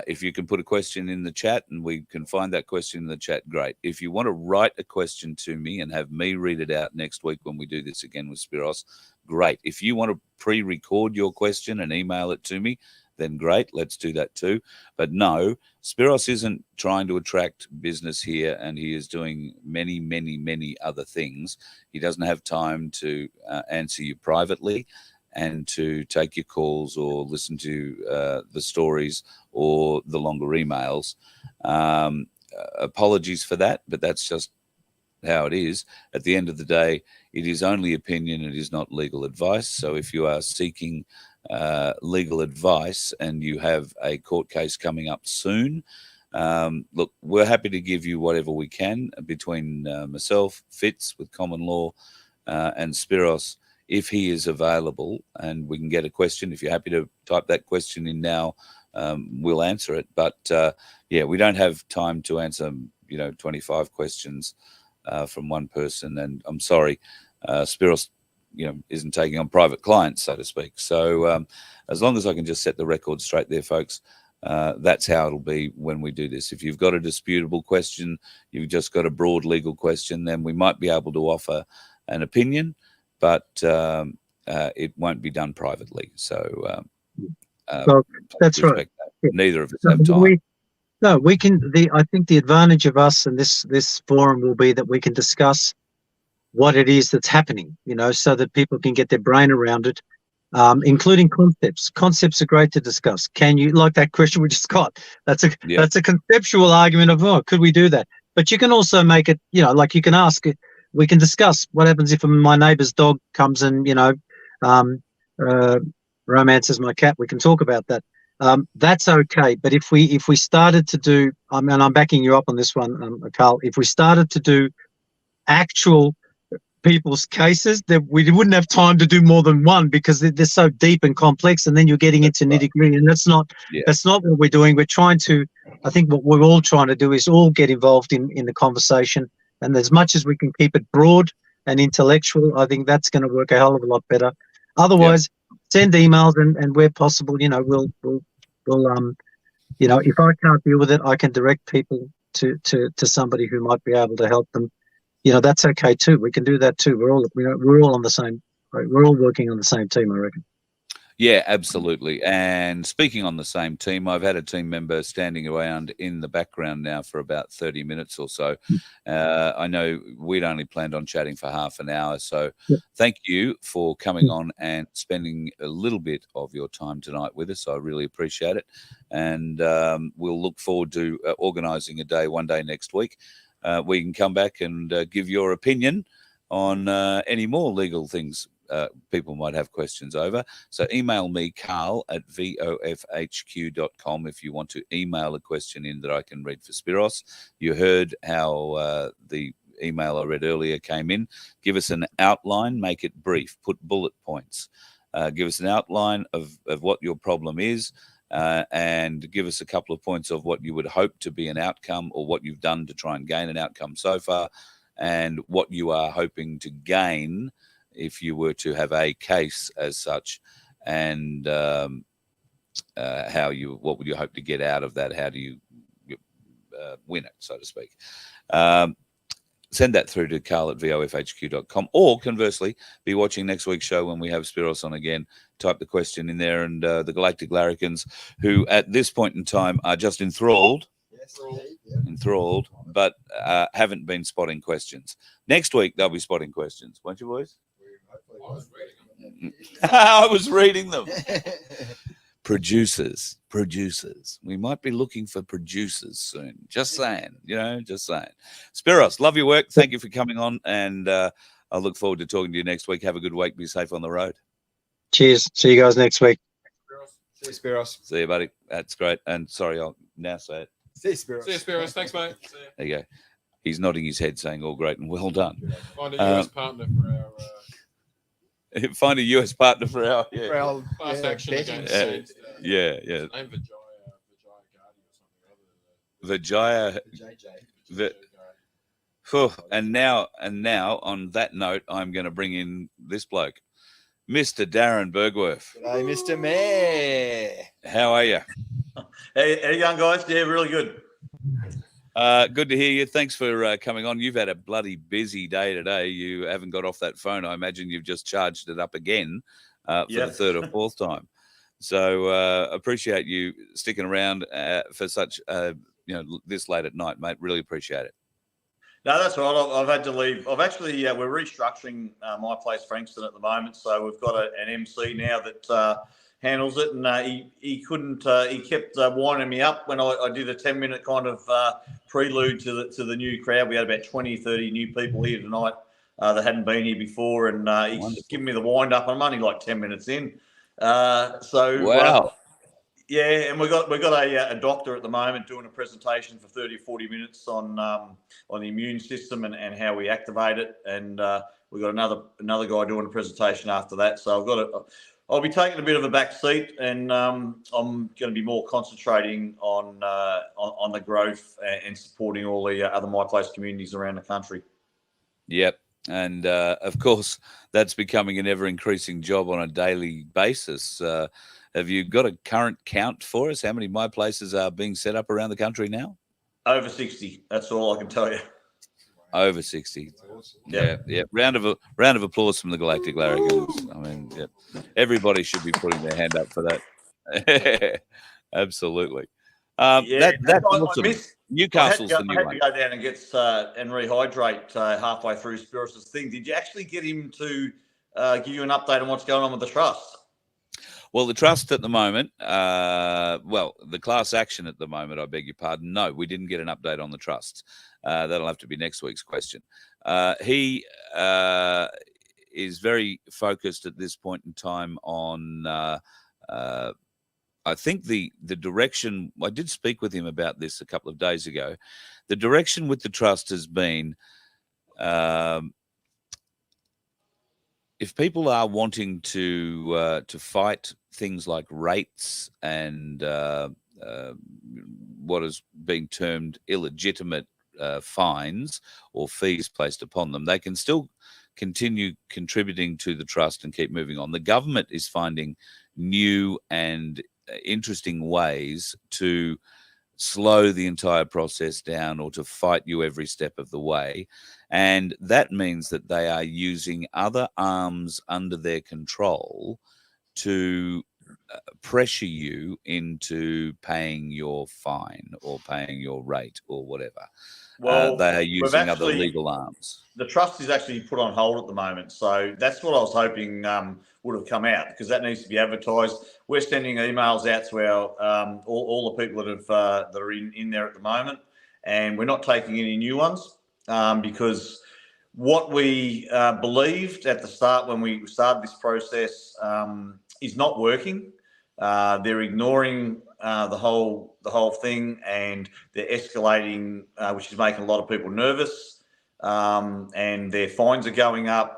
If you can put a question in the chat and we can find that question in the chat, great. If you want to write a question to me and have me read it out next week when we do this again with Spiros, great. If you want to pre-record your question and email it to me, then great, let's do that too. But no, Spiros isn't trying to attract business here, and he is doing many, many, many other things. He doesn't have time to answer you privately and to take your calls or listen to the stories or the longer emails. Apologies for that, but that's just how it is. At the end of the day, it is only opinion. It is not legal advice. So if you are seeking legal advice and you have a court case coming up soon, look, we're happy to give you whatever we can between myself, Fitz with Common Law, and Spiros, if he is available and we can get a question. If you're happy to type that question in now, we'll answer it. But yeah, we don't have time to answer 25 questions from one person, and I'm sorry, Spiros isn't taking on private clients, so to speak. So as long as I can just set the record straight there, folks, that's how it'll be when we do this. If you've got a disputable question, you've just got a broad legal question, then we might be able to offer an opinion, but it won't be done privately. So that's right. That. Neither of us have time. We can. I think the advantage of us and this forum will be that we can discuss what it is that's happening, so that people can get their brain around it, including concepts. Concepts are great to discuss. Can you, like that question we just got? That's a conceptual argument of, could we do that? But you can also make it, like you can ask. We can discuss what happens if my neighbour's dog comes and romances my cat. We can talk about that. That's okay. But if we started to do, and I'm backing you up on this one, Carl, if we started to do actual people's cases, that we wouldn't have time to do more than one, because they're so deep and complex, and then you're getting into nitty-gritty, and that's not what we're doing. We're trying to, I think what we're all trying to do is all get involved in the conversation, and as much as we can keep it broad and intellectual, I think that's going to work a hell of a lot better. Otherwise, send emails, and where possible, we'll if I can't deal with it, I can direct people to somebody who might be able to help them. That's okay too. We can do that too. We're all on the same. Right? We're all working on the same team, I reckon. Yeah, absolutely. And speaking on the same team, I've had a team member standing around in the background now for about 30 minutes or so. I know we'd only planned on chatting for half an hour. So thank you for coming on and spending a little bit of your time tonight with us. I really appreciate it. And we'll look forward to organising one day next week. where you can come back and give your opinion on any more legal things people might have questions over. So email me, Carl, at vofhq.com if you want to email a question in that I can read for Spiros. You heard how the email I read earlier came in. Give us an outline, make it brief, put bullet points. Give us an outline of what your problem is, and give us a couple of points of what you would hope to be an outcome, or what you've done to try and gain an outcome so far, and what you are hoping to gain if you were to have a case as such, and what would you hope to get out of that? How do you win it, so to speak? Send that through to Carl at vofhq.com, or conversely, be watching next week's show when we have Spiros on again. Type the question in there, and the Galactic Larrikins, who at this point in time are just enthralled, but haven't been spotting questions. Next week, they'll be spotting questions, won't you, boys? I was reading them. Producers. We might be looking for producers soon. Just saying, just saying. Spiros, love your work. Thank you for coming on, and I look forward to talking to you next week. Have a good week. Be safe on the road. Cheers. See you guys next week. See you, Spiros. See you, buddy. That's great. And sorry, I'll now say it. See you, Spiros. See you, Spiros. Thanks, mate. See you. There you go. He's nodding his head saying all great and well done. Find a US partner for our... Find a US partner for our class action against Saints. Yeah. Name Vijaya Vijaya. And now on that note, I'm going to bring in this bloke, Mr. Darren Bergwerf. Hey, Mr. Mayor. How are you? Hey, young guys. Yeah, really good. Good to hear you. Thanks for coming on. You've had a bloody busy day today. You haven't got off that phone. I imagine you've just charged it up again for the third or fourth time. So appreciate you sticking around for such, this late at night, mate. Really appreciate it. No, that's all right. I've had to leave. I've actually, we're restructuring my place, Frankston, at the moment. So we've got an MC now that handles it, and he couldn't. He kept winding me up when I did a 10-minute kind of prelude to the new crowd. We had about 20, 30 new people here tonight that hadn't been here before, and he's giving me the wind up. I'm only like 10 minutes in. Wow. Yeah, and we've got a doctor at the moment doing a presentation for 30 or 40 minutes on the immune system and how we activate it, and we've got another guy doing a presentation after that. So I'll be taking a bit of a back seat, and I'm going to be more concentrating on the growth and supporting all the other My Place communities around the country. Yep. And, of course, that's becoming an ever-increasing job on a daily basis. Have you got a current count for us? How many My Places are being set up around the country now? Over 60. That's all I can tell you. Over 60. Yeah. Round of applause from the Galactic Larrikins. I mean, everybody should be putting their hand up for that. Absolutely. That's awesome. Newcastle's the new one. I had to go down and get and rehydrate halfway through Spiros' thing. Did you actually get him to give you an update on what's going on with the trust? Well, the trust at the moment, the class action at the moment, I beg your pardon. No, we didn't get an update on the trust. That'll have to be next week's question. He is very focused at this point in time on, I think the direction, I did speak with him about this a couple of days ago. The direction with the trust has been, if people are wanting to fight things like rates and what is being termed illegitimate fines or fees placed upon them, they can still continue contributing to the trust and keep moving on. The government is finding new and interesting ways to slow the entire process down or to fight you every step of the way. And that means that they are using other arms under their control to pressure you into paying your fine or paying your rate or whatever. Well, they are using other legal arms. The trust is actually put on hold at the moment. So that's what I was hoping would have come out, because that needs to be advertised. We're sending emails out to our all the people that are in there at the moment, and we're not taking any new ones because what we believed at the start when we started this process is not working. They're ignoring the whole thing, and they're escalating, which is making a lot of people nervous. And their fines are going up.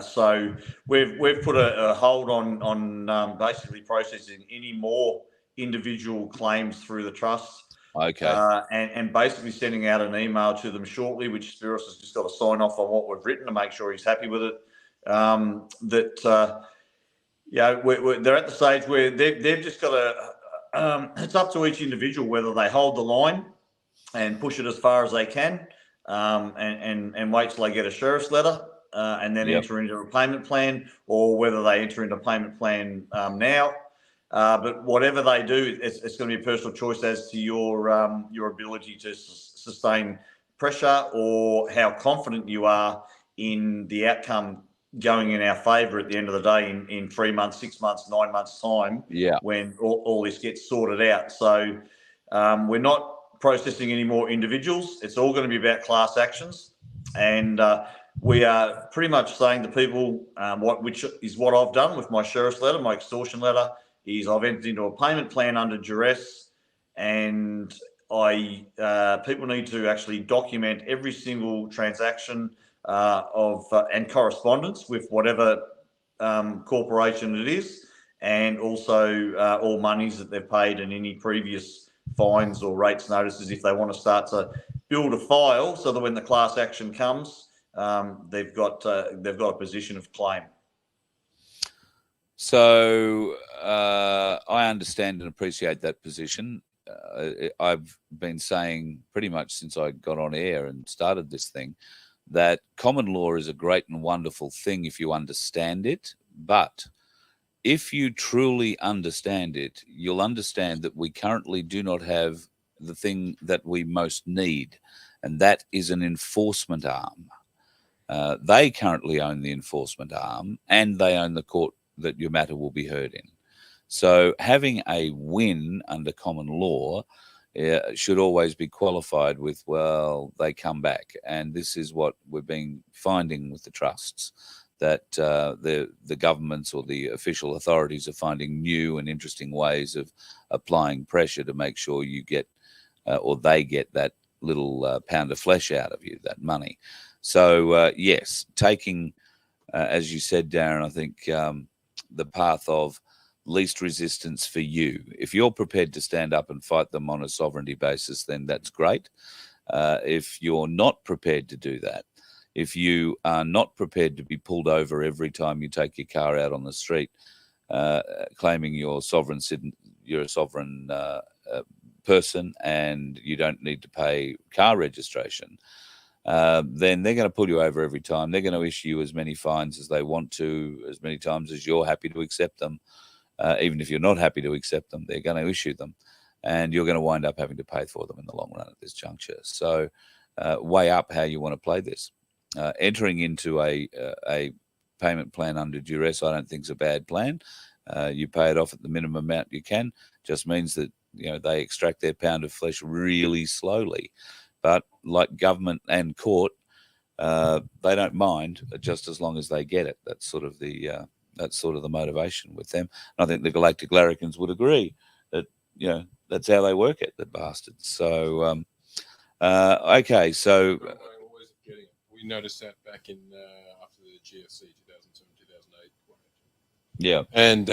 So we've put a hold on basically processing any more individual claims through the trust. Okay. And basically sending out an email to them shortly, which Spiros has just got to sign off on what we've written to make sure he's happy with it. They're at the stage where they've just got to. It's up to each individual whether they hold the line and push it as far as they can, and wait till they get a sheriff's letter and then enter into a payment plan, or whether they enter into a payment plan now. But whatever they do, it's going to be a personal choice as to your ability to sustain pressure, or how confident you are in the outcome going in our favour at the end of the day in 3 months, 6 months, 9 months time, when all this gets sorted out. So we're not processing any more individuals. It's all going to be about class actions. And we are pretty much saying to people, which is what I've done with my sheriff's letter, my extortion letter, is I've entered into a payment plan under duress, and people need to actually document every single transaction and correspondence with whatever corporation it is, and also all monies that they've paid and any previous fines or rates notices if they want to start to build a file, so that when the class action comes, they've got a position of claim. So I understand and appreciate that position. I've been saying pretty much since I got on air and started this thing that common law is a great and wonderful thing if you understand it. But if you truly understand it, you'll understand that we currently do not have the thing that we most need, and that is an enforcement arm. They currently own the enforcement arm, and they own the court that your matter will be heard in. So having a win under common law should always be qualified with, well, they come back. And this is what we've been finding with the trusts, that the governments or the official authorities are finding new and interesting ways of applying pressure to make sure you get, or they get that little pound of flesh out of you, that money. So, yes, taking, as you said, Darren, I think the path of least resistance for you. If you're prepared to stand up and fight them on a sovereignty basis, then that's great. If you're not prepared to do that, if you are not prepared to be pulled over every time you take your car out on the street, claiming you're a sovereign person and you don't need to pay car registration, then they're going to pull you over every time. They're going to issue you as many fines as they want to, as many times as you're happy to accept them. Even if you're not happy to accept them, they're going to issue them, and you're going to wind up having to pay for them in the long run at this juncture. So weigh up how you want to play this. Entering into a payment plan under duress, I don't think is a bad plan. You pay it off at the minimum amount you can. Just means that they extract their pound of flesh really slowly. But like government and court, they don't mind just as long as they get it. That's sort of the motivation with them. And I think the Galactic Larrikins would agree that that's how they work it, the bastards. So okay, so we noticed that back in after the GFC 2007, 2008. Yeah, and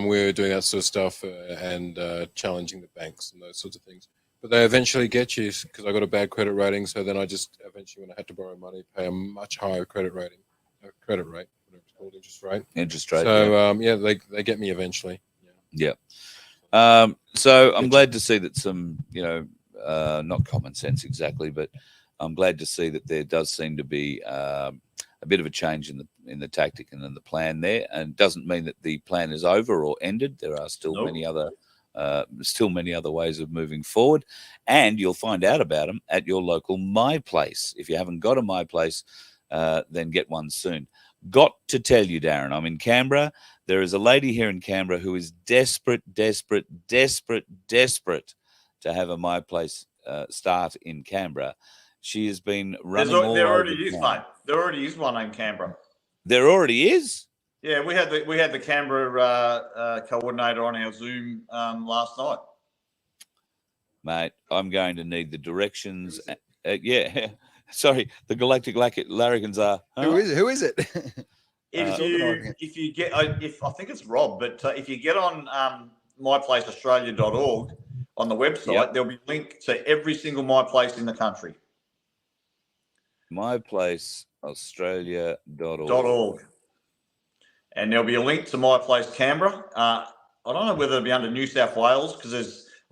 we were doing that sort of stuff and challenging the banks and those sorts of things. But they eventually get you because I got a bad credit rating. So then I just eventually, when I had to borrow money, pay a much higher credit rate, whatever it's called, interest rate. So they get me eventually. Yeah. So I'm glad to see that some, not common sense exactly, but I'm glad to see that there does seem to be a bit of a change in the tactic and in the plan there, and doesn't mean that the plan is over or ended. There are still many other ways of moving forward, and you'll find out about them at your local My Place. If you haven't got a My Place, then get one soon. Got to tell you, Darren, I'm in Canberra. There is a lady here in Canberra who is desperate to have a My Place start in Canberra. She has been running There all already over is, town. mate. There already is one in Canberra. There already is? Yeah, we had the Canberra coordinator on our Zoom last night. Mate, I'm going to need the directions. Yeah. Sorry, the Galactic Larrikins are. Huh? Who is it? If you get, I think it's Rob, but if you get on myplaceaustralia.org on the website, Yep. there'll be a link to every single My Place in the country. myplaceaustralia.org. And there'll be a link to My Place Canberra. I don't know whether it'll be under New South Wales because I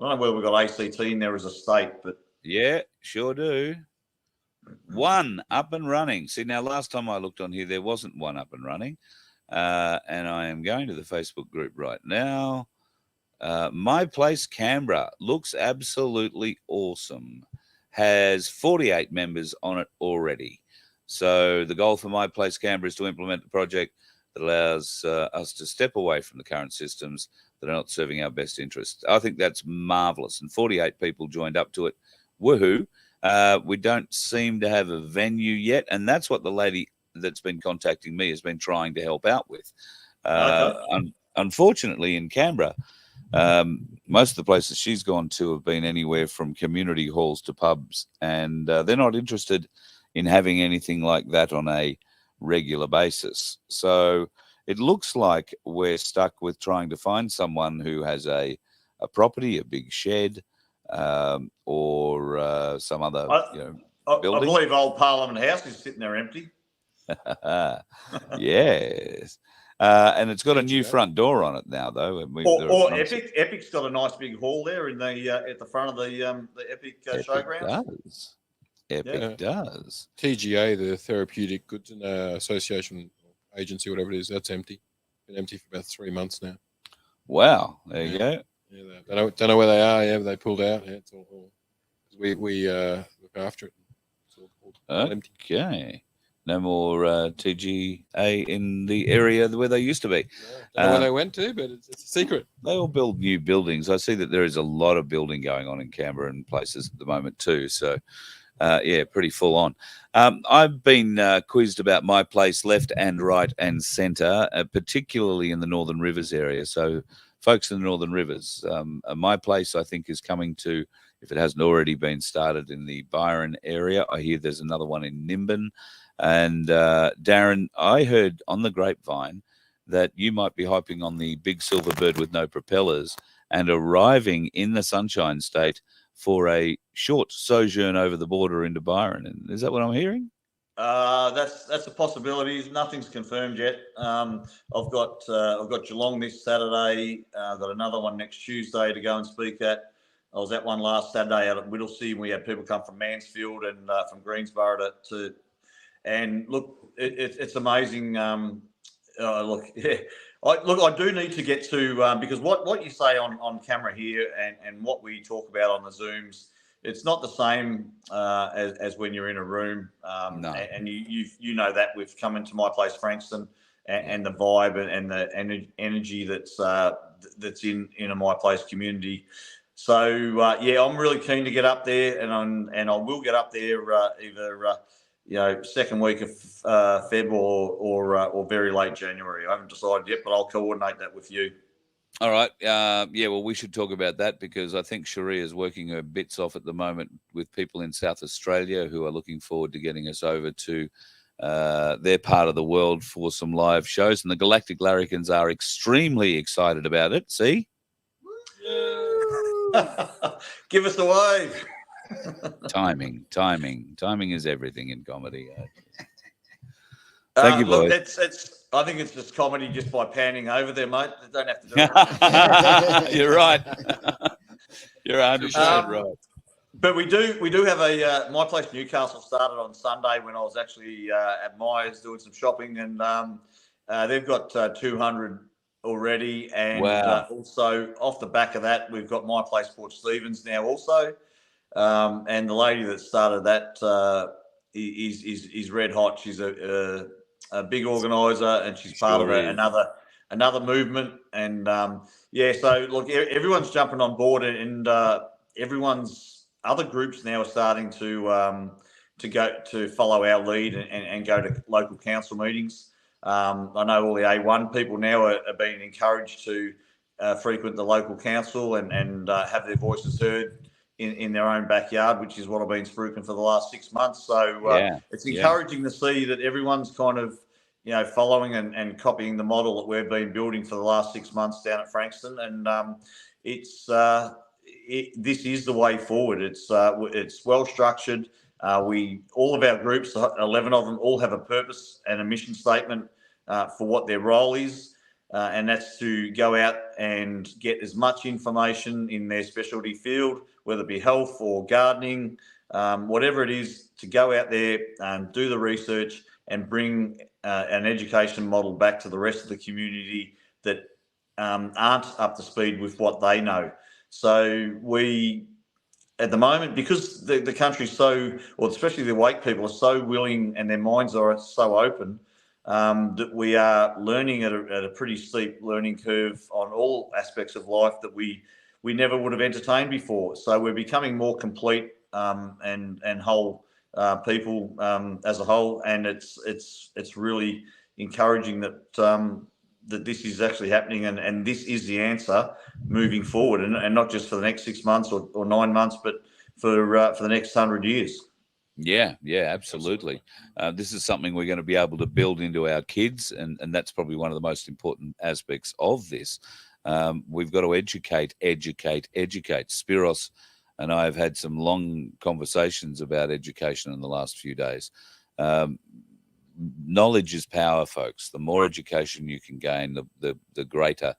don't know whether we've got ACT in there as a state, but yeah, sure do. One up and running. See, now last time I looked on here, there wasn't one up and running. And I am going to the Facebook group right now. My Place Canberra looks absolutely awesome. Has 48 members on it already. So the goal for My Place Canberra is to implement the project that allows us to step away from the current systems that are not serving our best interests. I think that's marvellous. And 48 people joined up to it. Woohoo. We don't seem to have a venue yet. And that's what the lady that's been contacting me has been trying to help out with. Unfortunately, in Canberra, most of the places she's gone to have been anywhere from community halls to pubs. And they're not interested in having anything like that on a regular basis. So it looks like we're stuck with trying to find someone who has a property, a big shed, or some other building. I believe Old Parliament House is sitting there empty. Yes. And it's got a new front door on it now, though. And or Epic. Epic's got a nice big hall there in the at the front of the Epic showgrounds. Epic does. TGA, the Therapeutic Goods and Association Agency, whatever it is, that's empty. Been empty for about 3 months now. Wow, there you go. Yeah, don't know where they are. Yeah, they pulled out. Yeah, it's all we look after it. It's all empty. Okay. No more TGA in the area where they used to be. Don't know where they went to, but it's a secret. They all build new buildings. I see that there is a lot of building going on in Canberra and places at the moment too. So, pretty full on. I've been quizzed about My Place left and right and centre, particularly in the Northern Rivers area. So, folks in the Northern Rivers, My Place, I think, is coming to, if it hasn't already been started, in the Byron area. I hear there's another one in Nimbin. And Darren, I heard on the grapevine that you might be hopping on the big silver bird with no propellers and arriving in the Sunshine State for a short sojourn over the border into Byron. And is that what I'm hearing? That's a possibility. Nothing's confirmed yet. I've got Geelong this Saturday. I've got another one next Tuesday to go and speak at. I was at one last Saturday out at Whittlesea, and we had people come from Mansfield and from Greensborough to and look, it's amazing. I do need to get to because what you say on camera here and what we talk about on the Zooms, it's not the same as when you're in a room. No. And you know that we've come into My Place Frankston and the vibe and the energy that's in a My Place community. So I'm really keen to get up there, and I will get up there either. Second week of Feb or very late January. I haven't decided yet, but I'll coordinate that with you. All right. Well, we should talk about that because I think Sharia is working her bits off at the moment with people in South Australia who are looking forward to getting us over to their part of the world for some live shows. And the Galactic Larrikins are extremely excited about it. See? Give us a wave. Timing is everything in comedy. Thank you, boys. I think it's just comedy just by panning over there, mate. They don't have to do it. You're right. You're 100% right. But we do have a My Place Newcastle started on Sunday when I was actually at Myers doing some shopping, and they've got 200 already, and wow. Also off the back of that, we've got My Place Port Stephens now also. And the lady that started that is red hot. She's a big organizer, and she's part of another movement. And so look, everyone's jumping on board, and everyone's other groups now are starting to follow our lead and go to local council meetings. I know all the A1 people now are being encouraged to frequent the local council and have their voices heard in their own backyard, which is what I've been spruiking for the last 6 months. So it's encouraging to see that everyone's kind of, following and copying the model that we've been building for the last 6 months down at Frankston. And this is the way forward. It's well structured. All of our groups, 11 of them, all have a purpose and a mission statement for what their role is, and that's to go out and get as much information in their specialty field, whether it be health or gardening, whatever it is, to go out there and do the research and bring an education model back to the rest of the community that aren't up to speed with what they know. So we, at the moment, because the country's so, or especially the Wake people are so willing and their minds are so open, that we are learning at a pretty steep learning curve on all aspects of life that we never would have entertained before. So we're becoming more complete and whole people as a whole, and it's really encouraging that that this is actually happening, and this is the answer moving forward, and not just for the next 6 months or 9 months, but for the next 100 years. Yeah, absolutely. This is something we're going to be able to build into our kids, and that's probably one of the most important aspects of this. We've got to educate. Spiros and I have had some long conversations about education in the last few days. Knowledge is power, folks. The more education you can gain, the greater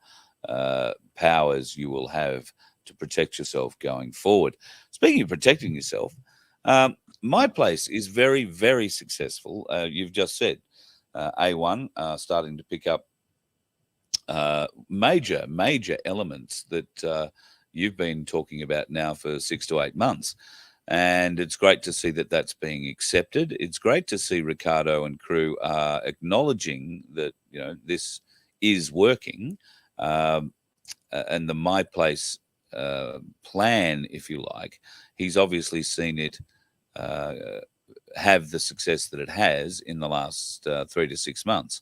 powers you will have to protect yourself going forward. Speaking of protecting yourself, my place is very, very successful. You've just said A1 starting to pick up major elements that you've been talking about now for 6 to 8 months. And it's great to see that that's being accepted. It's great to see Ricardo and crew acknowledging that, this is working. And the My Place plan, if you like, he's obviously seen it have the success that it has in the last 3 to 6 months.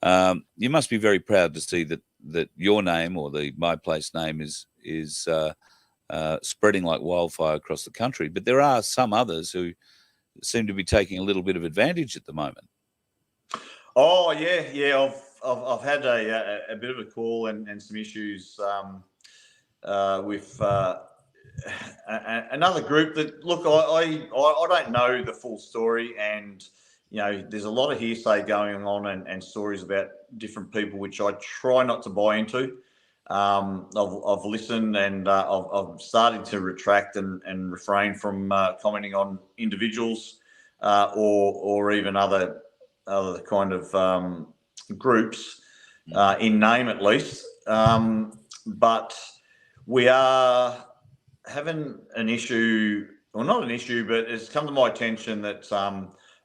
You must be very proud to see that your name, or the My Place name, is spreading like wildfire across the country. But there are some others who seem to be taking a little bit of advantage at the moment. Oh yeah. I've had a bit of a call and some issues with another group that, look, I don't know the full story, and there's a lot of hearsay going on and stories about different people, which I try not to buy into. I've listened, and I've started to retract and refrain from commenting on individuals or even other kind of groups in name, at least. But we are having an issue, or not an issue, but it's come to my attention that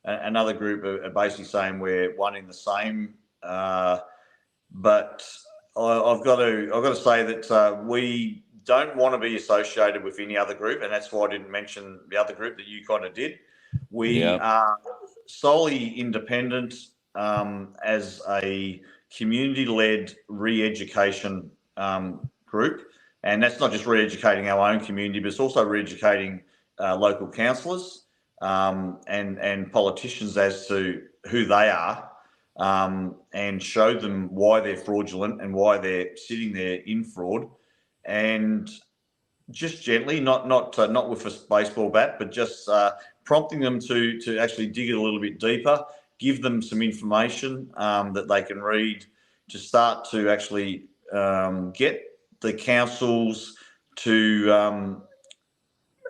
another group are basically saying we're one in the same. But I've got to say that we don't want to be associated with any other group, and that's why I didn't mention the other group that you kind of did. We are solely independent as a community-led re-education group, and that's not just re-educating our own community, but it's also re-educating local councillors and politicians as to who they are. And show them why they're fraudulent and why they're sitting there in fraud, and just gently, not with a baseball bat, but just prompting them to actually dig it a little bit deeper, give them some information that they can read to start to actually get the councils to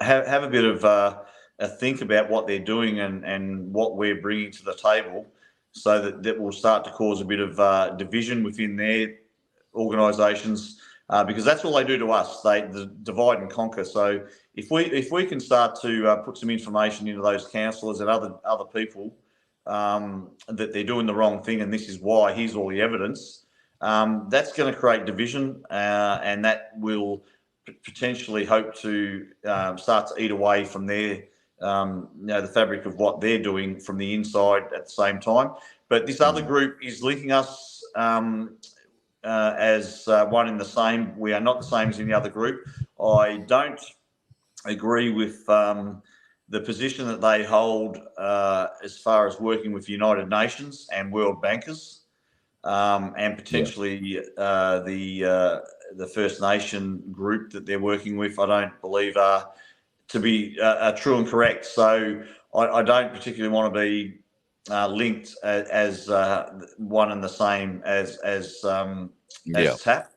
have a bit of a think about what they're doing and what we're bringing to the table, so that will start to cause a bit of division within their organisations, because that's all they do to us. They divide and conquer. So if we can start to put some information into those councillors and other people that they're doing the wrong thing, and this is why, here's all the evidence, that's going to create division, and that will potentially hope to start to eat away from their, the fabric of what they're doing from the inside at the same time. But this other group is linking us as one in the same. We are not the same as any other group. I don't agree with the position that they hold as far as working with United Nations and world bankers, and potentially the First Nation group that they're working with. I don't believe are to be true and correct. So I don't particularly want to be linked as one and the same as TAP.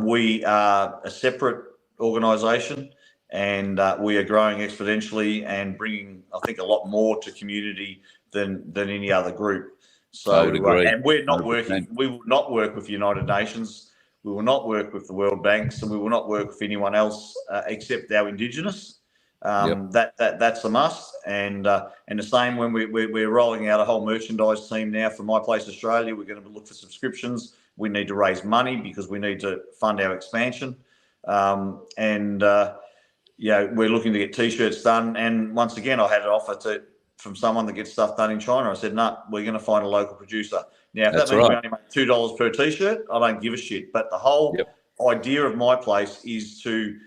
We are a separate organisation, and we are growing exponentially and bringing, I think, a lot more to community than any other group. So, I would agree. And we're not 100%. working. We will not work with United Nations. We will not work with the World Banks, and we will not work with anyone else except our Indigenous. That's a must. And the same when we're rolling out a whole merchandise team now for My Place Australia. We're going to look for subscriptions. We need to raise money because we need to fund our expansion. We're looking to get T-shirts done. And once again, I had an offer from someone that gets stuff done in China. I said, no, we're going to find a local producer. Now, if that means we only make $2 per T-shirt, I don't give a shit. But the whole idea of My Place is to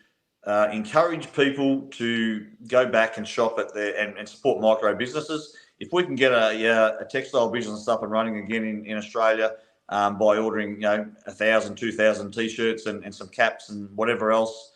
encourage people to go back and shop at there and support micro businesses. If we can get a textile business up and running again in Australia by ordering 1,000, 2,000 T-shirts and some caps and whatever else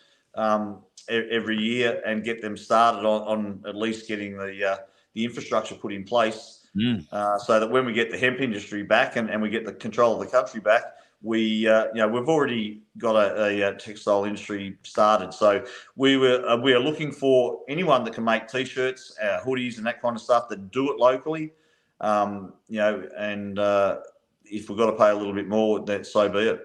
every year, and get them started on at least getting the infrastructure put in place, so that when we get the hemp industry back and we get the control of the country back, we've already got a textile industry started. So we are looking for anyone that can make T-shirts, hoodies, and that kind of stuff, that do it locally. If we've got to pay a little bit more, then so be it.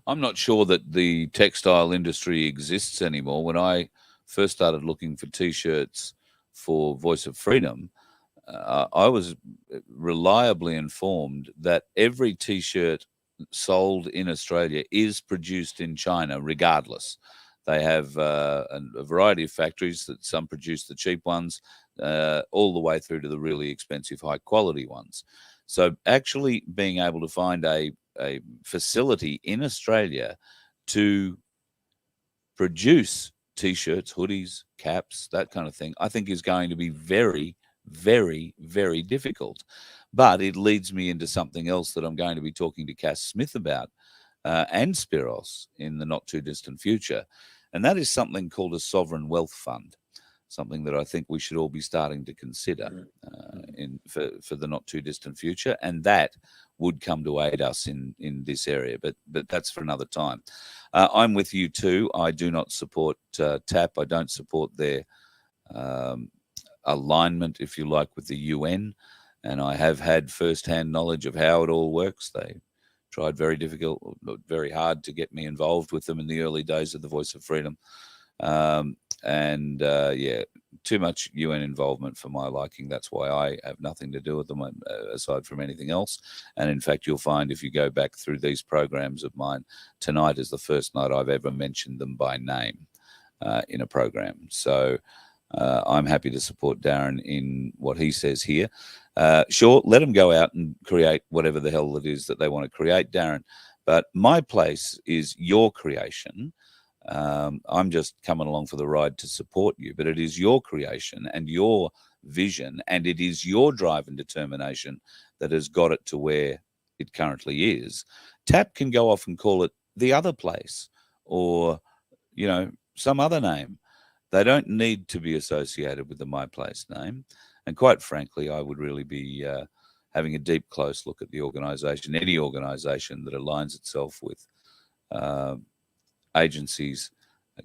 I'm not sure that the textile industry exists anymore. When I first started looking for T-shirts for Voice of Freedom, I was reliably informed that every T-shirt sold in Australia is produced in China regardless. They have a variety of factories, that some produce the cheap ones all the way through to the really expensive high quality ones. So actually being able to find a facility in Australia to produce T-shirts, hoodies, caps, that kind of thing, I think is going to be very, very, very difficult. But it leads me into something else that I'm going to be talking to Cass Smith about and Spiros in the not too distant future. And that is something called a sovereign wealth fund, something that I think we should all be starting to consider for the not too distant future. And that would come to aid us in this area. But that's for another time. I'm with you too. I do not support TAP. I don't support their alignment, if you like, with the UN. And I have had first-hand knowledge of how it all works. They tried very hard to get me involved with them in the early days of the Voice of Freedom. Too much UN involvement for my liking. That's why I have nothing to do with them aside from anything else. And in fact, you'll find if you go back through these programs of mine, tonight is the first night I've ever mentioned them by name in a program. So I'm happy to support Darren in what he says here. Sure, let them go out and create whatever the hell it is that they want to create, Darren. But My Place is your creation. I'm just coming along for the ride to support you, but it is your creation and your vision, and it is your drive and determination that has got it to where it currently is. TAP can go off and call it The Other Place or, some other name. They don't need to be associated with the My Place name. And quite frankly, I would really be having a deep, close look at the organisation, any organisation that aligns itself with agencies,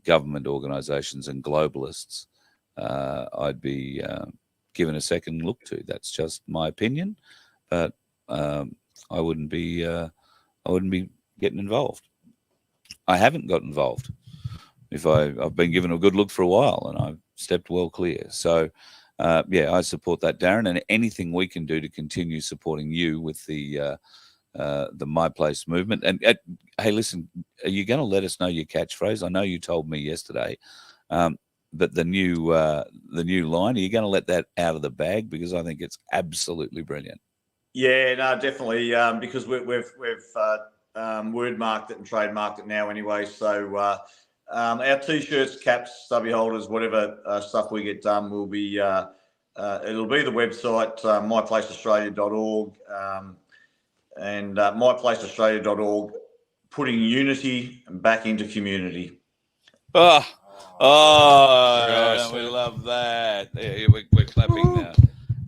government organisations and globalists. I'd be given a second look to. That's just my opinion, but I wouldn't be getting involved. I haven't got involved. I've been given a good look for a while, and I've stepped well clear. So, I support that, Darren, and anything we can do to continue supporting you with the the My Place movement. And hey, listen, are you going to let us know your catchphrase? I know you told me yesterday, but the new line, are you going to let that out of the bag? Because I think it's absolutely brilliant. Yeah, no, definitely, because we've word marked it and trademarked it now anyway. So our T-shirts, caps, stubby holders, whatever stuff we get done will be, it'll be the website, myplaceaustralia.org, and myplaceaustralia.org, putting unity back into community. Oh, Nice. we love that. Yeah, we're clapping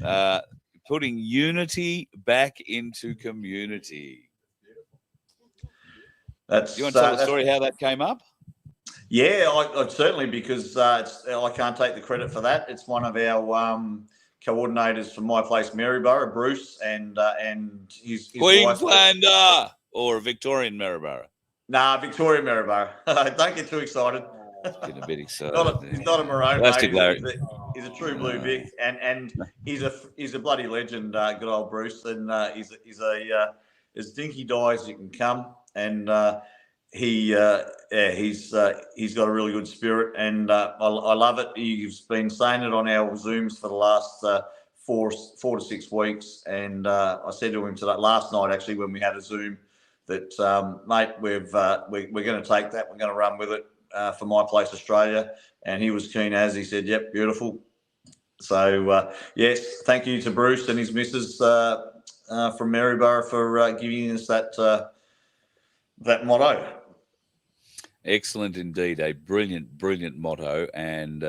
now. Putting unity back into community. That's You want to tell the story how that came up? Yeah, I certainly, because I can't take the credit for that. It's one of our coordinators from My Place Maryborough, Bruce, and his wife. Queenslander or Victorian Maryborough? Nah, Victoria Maryborough. Don't get too excited. Getting a bit excited. He's not a maroon, Plastic mate. Larry. He's a true blue Vic, and he's a bloody legend. Good old Bruce, and he's as dinky die as you can come, and he's got a really good spirit, and I love it. He's been saying it on our Zooms for the last 4 to 6 weeks, and I said to him last night actually when we had a Zoom that mate, we're going to take that, we're going to run with it for My Place Australia, and he was keen as he said, yep, beautiful. So yes, thank you to Bruce and his missus from Maryborough for giving us that motto. Excellent indeed. A brilliant motto. And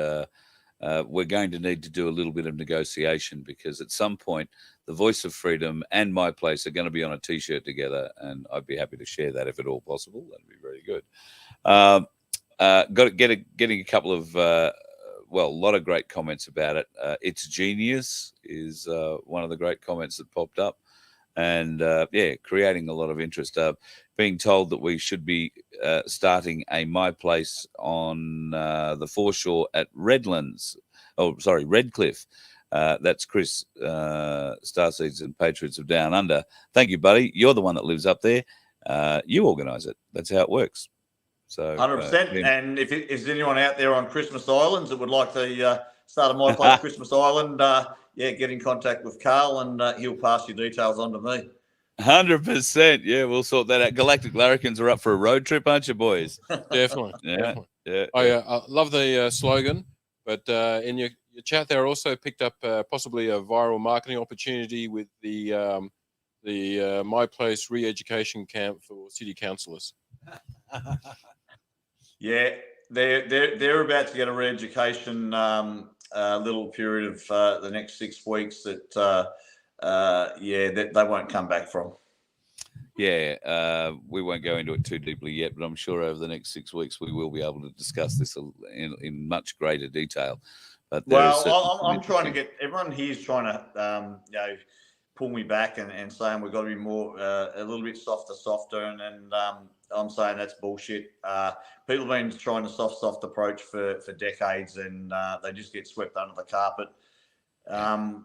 we're going to need to do a little bit of negotiation, because at some point the Voice of Freedom and My Place are going to be on a T-shirt together, and I'd be happy to share that if at all possible. That'd be very good. Getting a couple of, a lot of great comments about it. It's genius is one of the great comments that popped up. And creating a lot of interest. Being told that we should be starting a My Place on the foreshore at Redcliffe. That's Chris, Starseeds and Patriots of Down Under. Thank you, buddy. You're the one that lives up there. You organise it. That's how it works. So 100%. And if there's anyone out there on Christmas Islands that would like to start a My Place Christmas Island, get in contact with Carl, and he'll pass your details on to me. 100%. Yeah, we'll sort that out. Galactic Larrikins are up for a road trip, aren't you, boys? Definitely. Yeah. I love the slogan, but in your chat there also picked up possibly a viral marketing opportunity with the My Place re-education camp for city councillors. Yeah, they're about to get a re-education little period of the next 6 weeks that they won't come back from. Yeah, we won't go into it too deeply yet, but I'm sure over the next 6 weeks we will be able to discuss this in much greater detail. But I'm trying to get everyone here's trying to pull me back and saying we've got to be more a little bit softer, and I'm saying that's bullshit. People have been trying a soft approach for decades, and they just get swept under the carpet.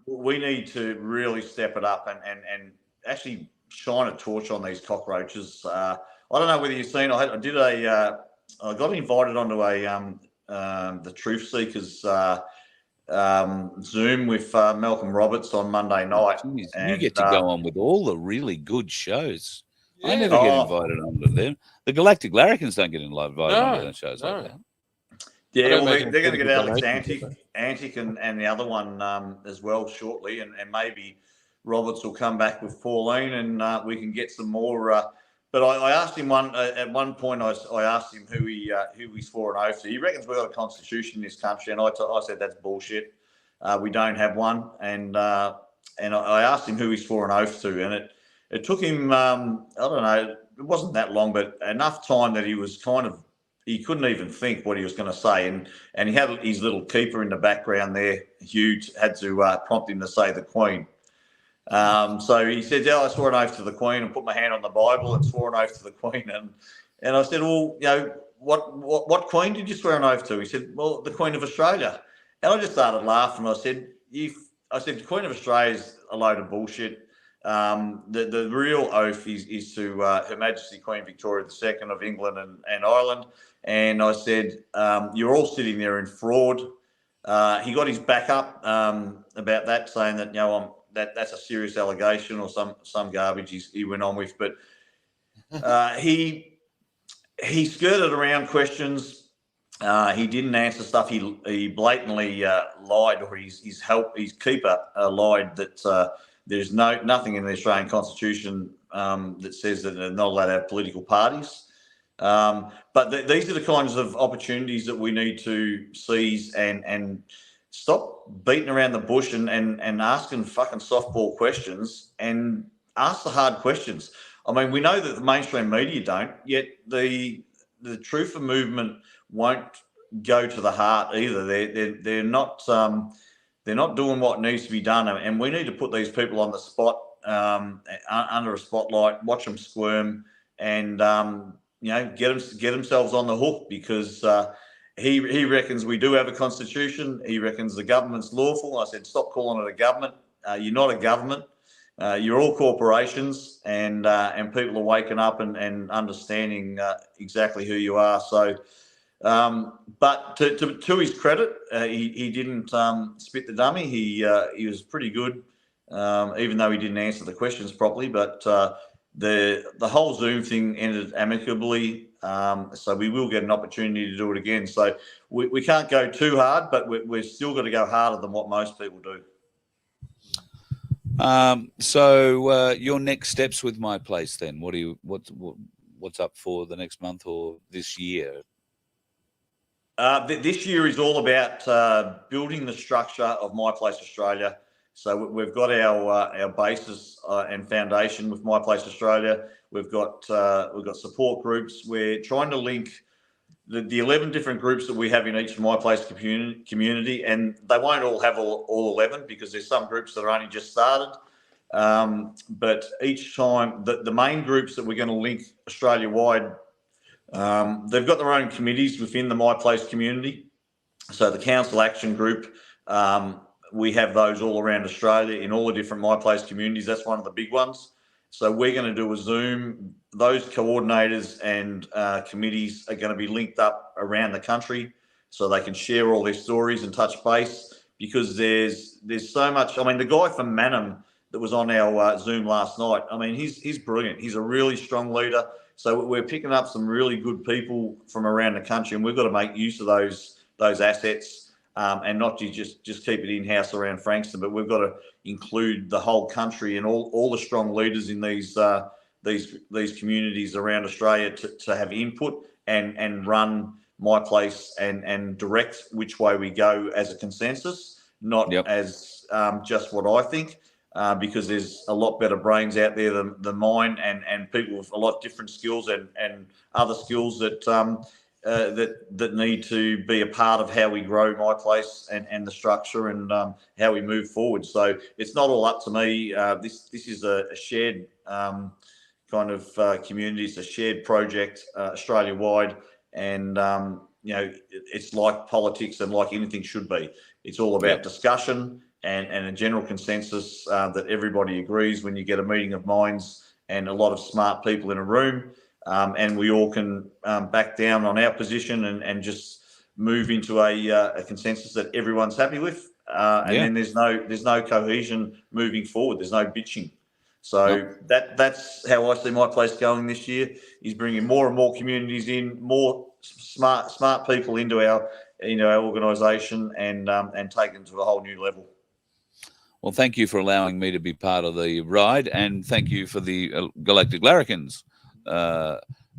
We need to really step it up and actually shine a torch on these cockroaches. I don't know whether you've seen. I got invited onto the Truth Seekers Zoom with Malcolm Roberts on Monday night. Jeez, and you get to go on with all the really good shows. Yeah. I never get invited onto them. The Galactic Larrikins don't get invited onto shows like that. Yeah, well, they're going to get Alex Antic and the other one as well shortly, and maybe Roberts will come back with Pauline, and we can get some more. But I asked him at one point. I asked him who he swore an oath to. He reckons we've got a constitution in this country, and I said that's bullshit. We don't have one, and I asked him who he swore an oath to, and it took him I don't know. It wasn't that long, but enough time that he was he couldn't even think what he was going to say, and he had his little keeper in the background there. Hugh had to prompt him to say the Queen. So he said, I swore an oath to the Queen and put my hand on the Bible and swore an oath to the Queen. And I said, well, what Queen did you swear an oath to? He said, well, the Queen of Australia. And I just started laughing. I said, the Queen of Australia is a load of bullshit. The real oath is to Her Majesty Queen Victoria II of England and Ireland. And I said, you're all sitting there in fraud. He got his back up about that, saying that, that's a serious allegation or some garbage he went on with. But he skirted around questions. He didn't answer stuff. He blatantly lied, or his keeper lied that there's nothing in the Australian Constitution that says that they're not allowed to have political parties. But these are the kinds of opportunities that we need to seize and stop beating around the bush and asking fucking softball questions and ask the hard questions. I mean, we know that the mainstream media don't, yet the Truther movement won't go to the heart either. They're not doing what needs to be done, and we need to put these people on the spot under a spotlight, watch them squirm, and get themselves on the hook, because he reckons we do have a constitution. He reckons the government's lawful. I said, stop calling it a government. You're not a government. You're all corporations, and people are waking up and understanding exactly who you are. So, but to his credit, he didn't spit the dummy. He was pretty good, even though he didn't answer the questions properly. But the whole Zoom thing ended amicably. So we will get an opportunity to do it again. So we can't go too hard, but we're still got to go harder than what most people do. So your next steps with My Place then? What's up for the next month or this year? This year is all about building the structure of My Place Australia. So we've got our basis and foundation with My Place Australia. We've got support groups. We're trying to link the 11 different groups that we have in each My Place community, and they won't all have all 11, because there's some groups that are only just started. But each time, the main groups that we're going to link Australia-wide, they've got their own committees within the My Place community. So the Council Action Group, we have those all around Australia in all the different My Place communities. That's one of the big ones. So we're going to do a Zoom. Those coordinators and committees are going to be linked up around the country, so they can share all their stories and touch base, because there's so much. I mean, the guy from Mannum that was on our Zoom last night, I mean, he's brilliant. He's a really strong leader. So we're picking up some really good people from around the country, and we've got to make use of those assets. And not to just keep it in-house around Frankston, but we've got to include the whole country and all the strong leaders in these communities around Australia to have input and run My Place and direct which way we go as a consensus, not as just what I think, because there's a lot better brains out there than mine, and people with a lot different skills and other skills that need to be a part of how we grow My Place and the structure and how we move forward. So it's not all up to me. This is a shared kind of community. It's a shared project Australia-wide, and it's like politics and like anything should be. It's all about discussion and a general consensus that everybody agrees when you get a meeting of minds and a lot of smart people in a room. And we all can back down on our position and just move into a consensus that everyone's happy with. Then there's no cohesion moving forward. There's no bitching. So that's how I see My Place going this year, is bringing more and more communities in, more smart people into our organisation, and taking it to a whole new level. Well, thank you for allowing me to be part of the ride, and thank you for the Galactic Larrikins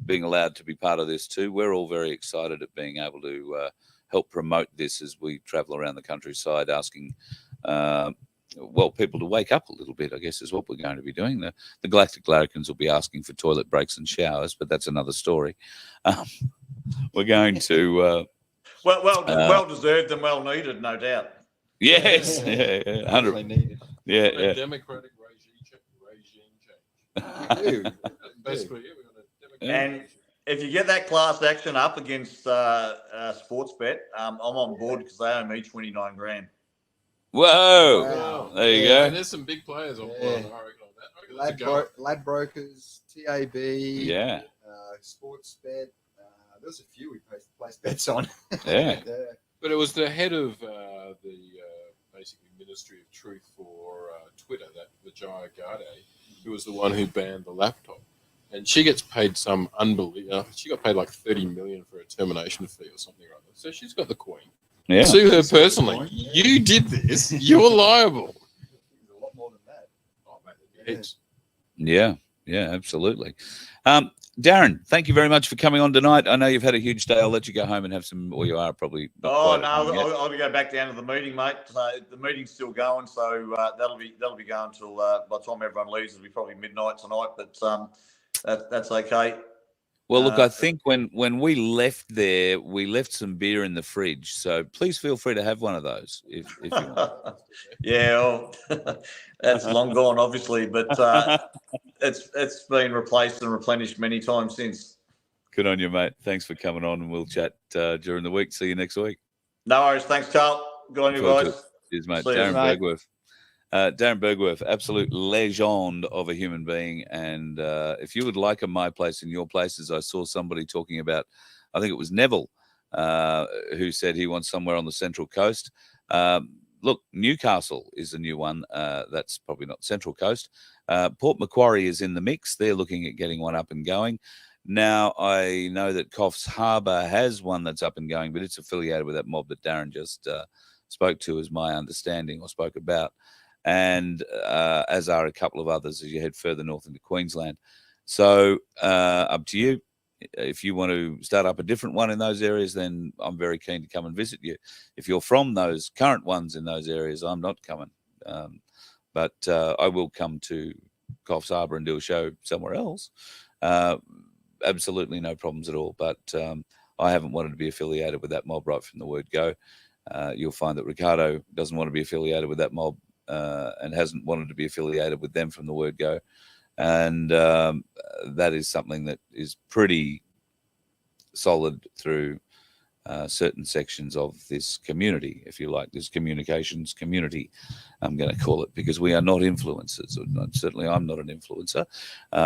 being allowed to be part of this too. We're all very excited at being able to help promote this as we travel around the countryside, asking people to wake up a little bit, I guess, is what we're going to be doing. The Galactic Larrikins will be asking for toilet breaks and showers, but that's another story. We're going to well deserved and well needed, no doubt. Yes, 100. Yeah. Democratic regime change. Basically, we've got a democratic and if you get that class action up against Sportsbet, I'm on board, because they owe me 29 grand. Whoa! There you go. And there's some big players on board. I reckon on that. I Ladbrokers, TAB, Yeah. Sports Bet. There's a few we placed bets on. Yeah. But it was the head of the basically Ministry of Truth for Twitter, that Vijaya Gade, who was the one who banned the laptop. And she gets paid some unbelievable. She got paid like $30 million for a termination fee or something like that. So she's got the coin. Yeah. Sue her personally. You did this. You're liable. A lot more than that. Oh, mate, Yeah, absolutely. Darren, thank you very much for coming on tonight. I know you've had a huge day. I'll let you go home and have some, or you are probably not Oh quite no, at home yet. I'll go back down to the meeting, mate. So the meeting's still going, so that'll be going till by the time everyone leaves, it'll be probably midnight tonight. But that's okay. Well, look, I think when we left there, we left some beer in the fridge. So please feel free to have one of those if you want. Yeah, well, that's long gone, obviously, but it's been replaced and replenished many times since. Good on you, mate. Thanks for coming on, and we'll chat during the week. See you next week. No worries. Thanks, Carl. Good on you guys. Cheers, mate. See you, Darren mate. Bergwerf. Darren Bergwerf, absolute legend of a human being. And if you would like my place in your places, I saw somebody talking about, I think it was Neville, who said he wants somewhere on the Central Coast. Look, Newcastle is a new one. That's probably not Central Coast. Port Macquarie is in the mix. They're looking at getting one up and going. Now, I know that Coffs Harbour has one that's up and going, but it's affiliated with that mob that Darren just spoke to, is my understanding, or spoke about. And as are a couple of others as you head further north into Queensland. So up to you. If you want to start up a different one in those areas, then I'm very keen to come and visit you. If you're from those current ones in those areas, I'm not coming. But I will come to Coffs Harbour and do a show somewhere else. Absolutely no problems at all. But I haven't wanted to be affiliated with that mob right from the word go. You'll find that Ricardo doesn't want to be affiliated with that mob and hasn't wanted to be affiliated with them from the word go. And that is something that is pretty solid through certain sections of this community, if you like, this communications community, I'm going to call it, because we are not influencers. Certainly I'm not an influencer.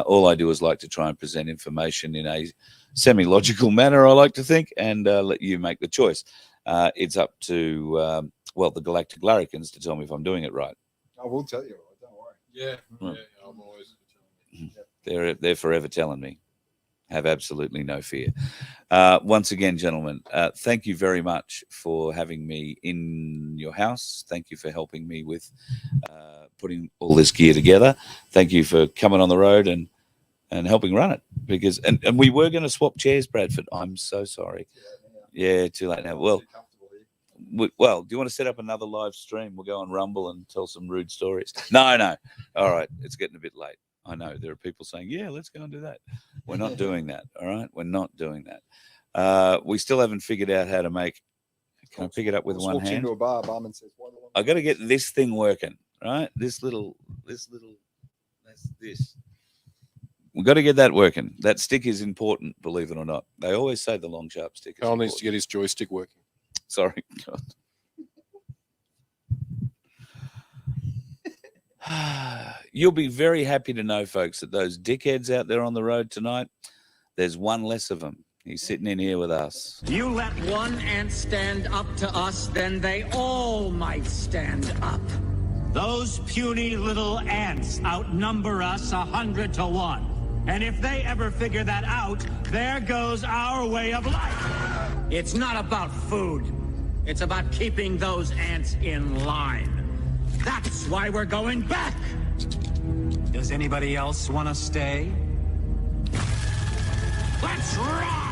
All I do is like to try and present information in a semi-logical manner, I like to think, and let you make the choice. It's up to, the Galactic Larrikins to tell me if I'm doing it right. I will tell you, don't worry. Yeah, I'm always telling you. They're forever telling me. Have absolutely no fear. Once again, gentlemen, thank you very much for having me in your house. Thank you for helping me with putting all this gear together. Thank you for coming on the road and helping run it. Because and we were going to swap chairs, Bradford. I'm so sorry. Yeah, too late now. Well, do you want to set up another live stream? We'll go on Rumble and tell some rude stories. No. All right, it's getting a bit late. I know there are people saying, yeah, let's go and do that. We're not doing that. All right. We're not doing that. We still haven't figured out how to make. Can I pick it up with one hand? Into a bar, barman says, I got to get this thing working. Right. This. We've got to get that working. That stick is important, believe it or not. They always say the long, sharp stick is Carl important. needs to get his joystick working. Sorry. God. You'll be very happy to know, folks, that those dickheads out there on the road tonight, there's one less of them. He's sitting in here with us. You let one ant stand up to us, then they all might stand up. Those puny little ants outnumber us 100 to 1. And if they ever figure that out, there goes our way of life. It's not about food. It's about keeping those ants in line. That's why we're going back. Does anybody else want to stay? Let's rock!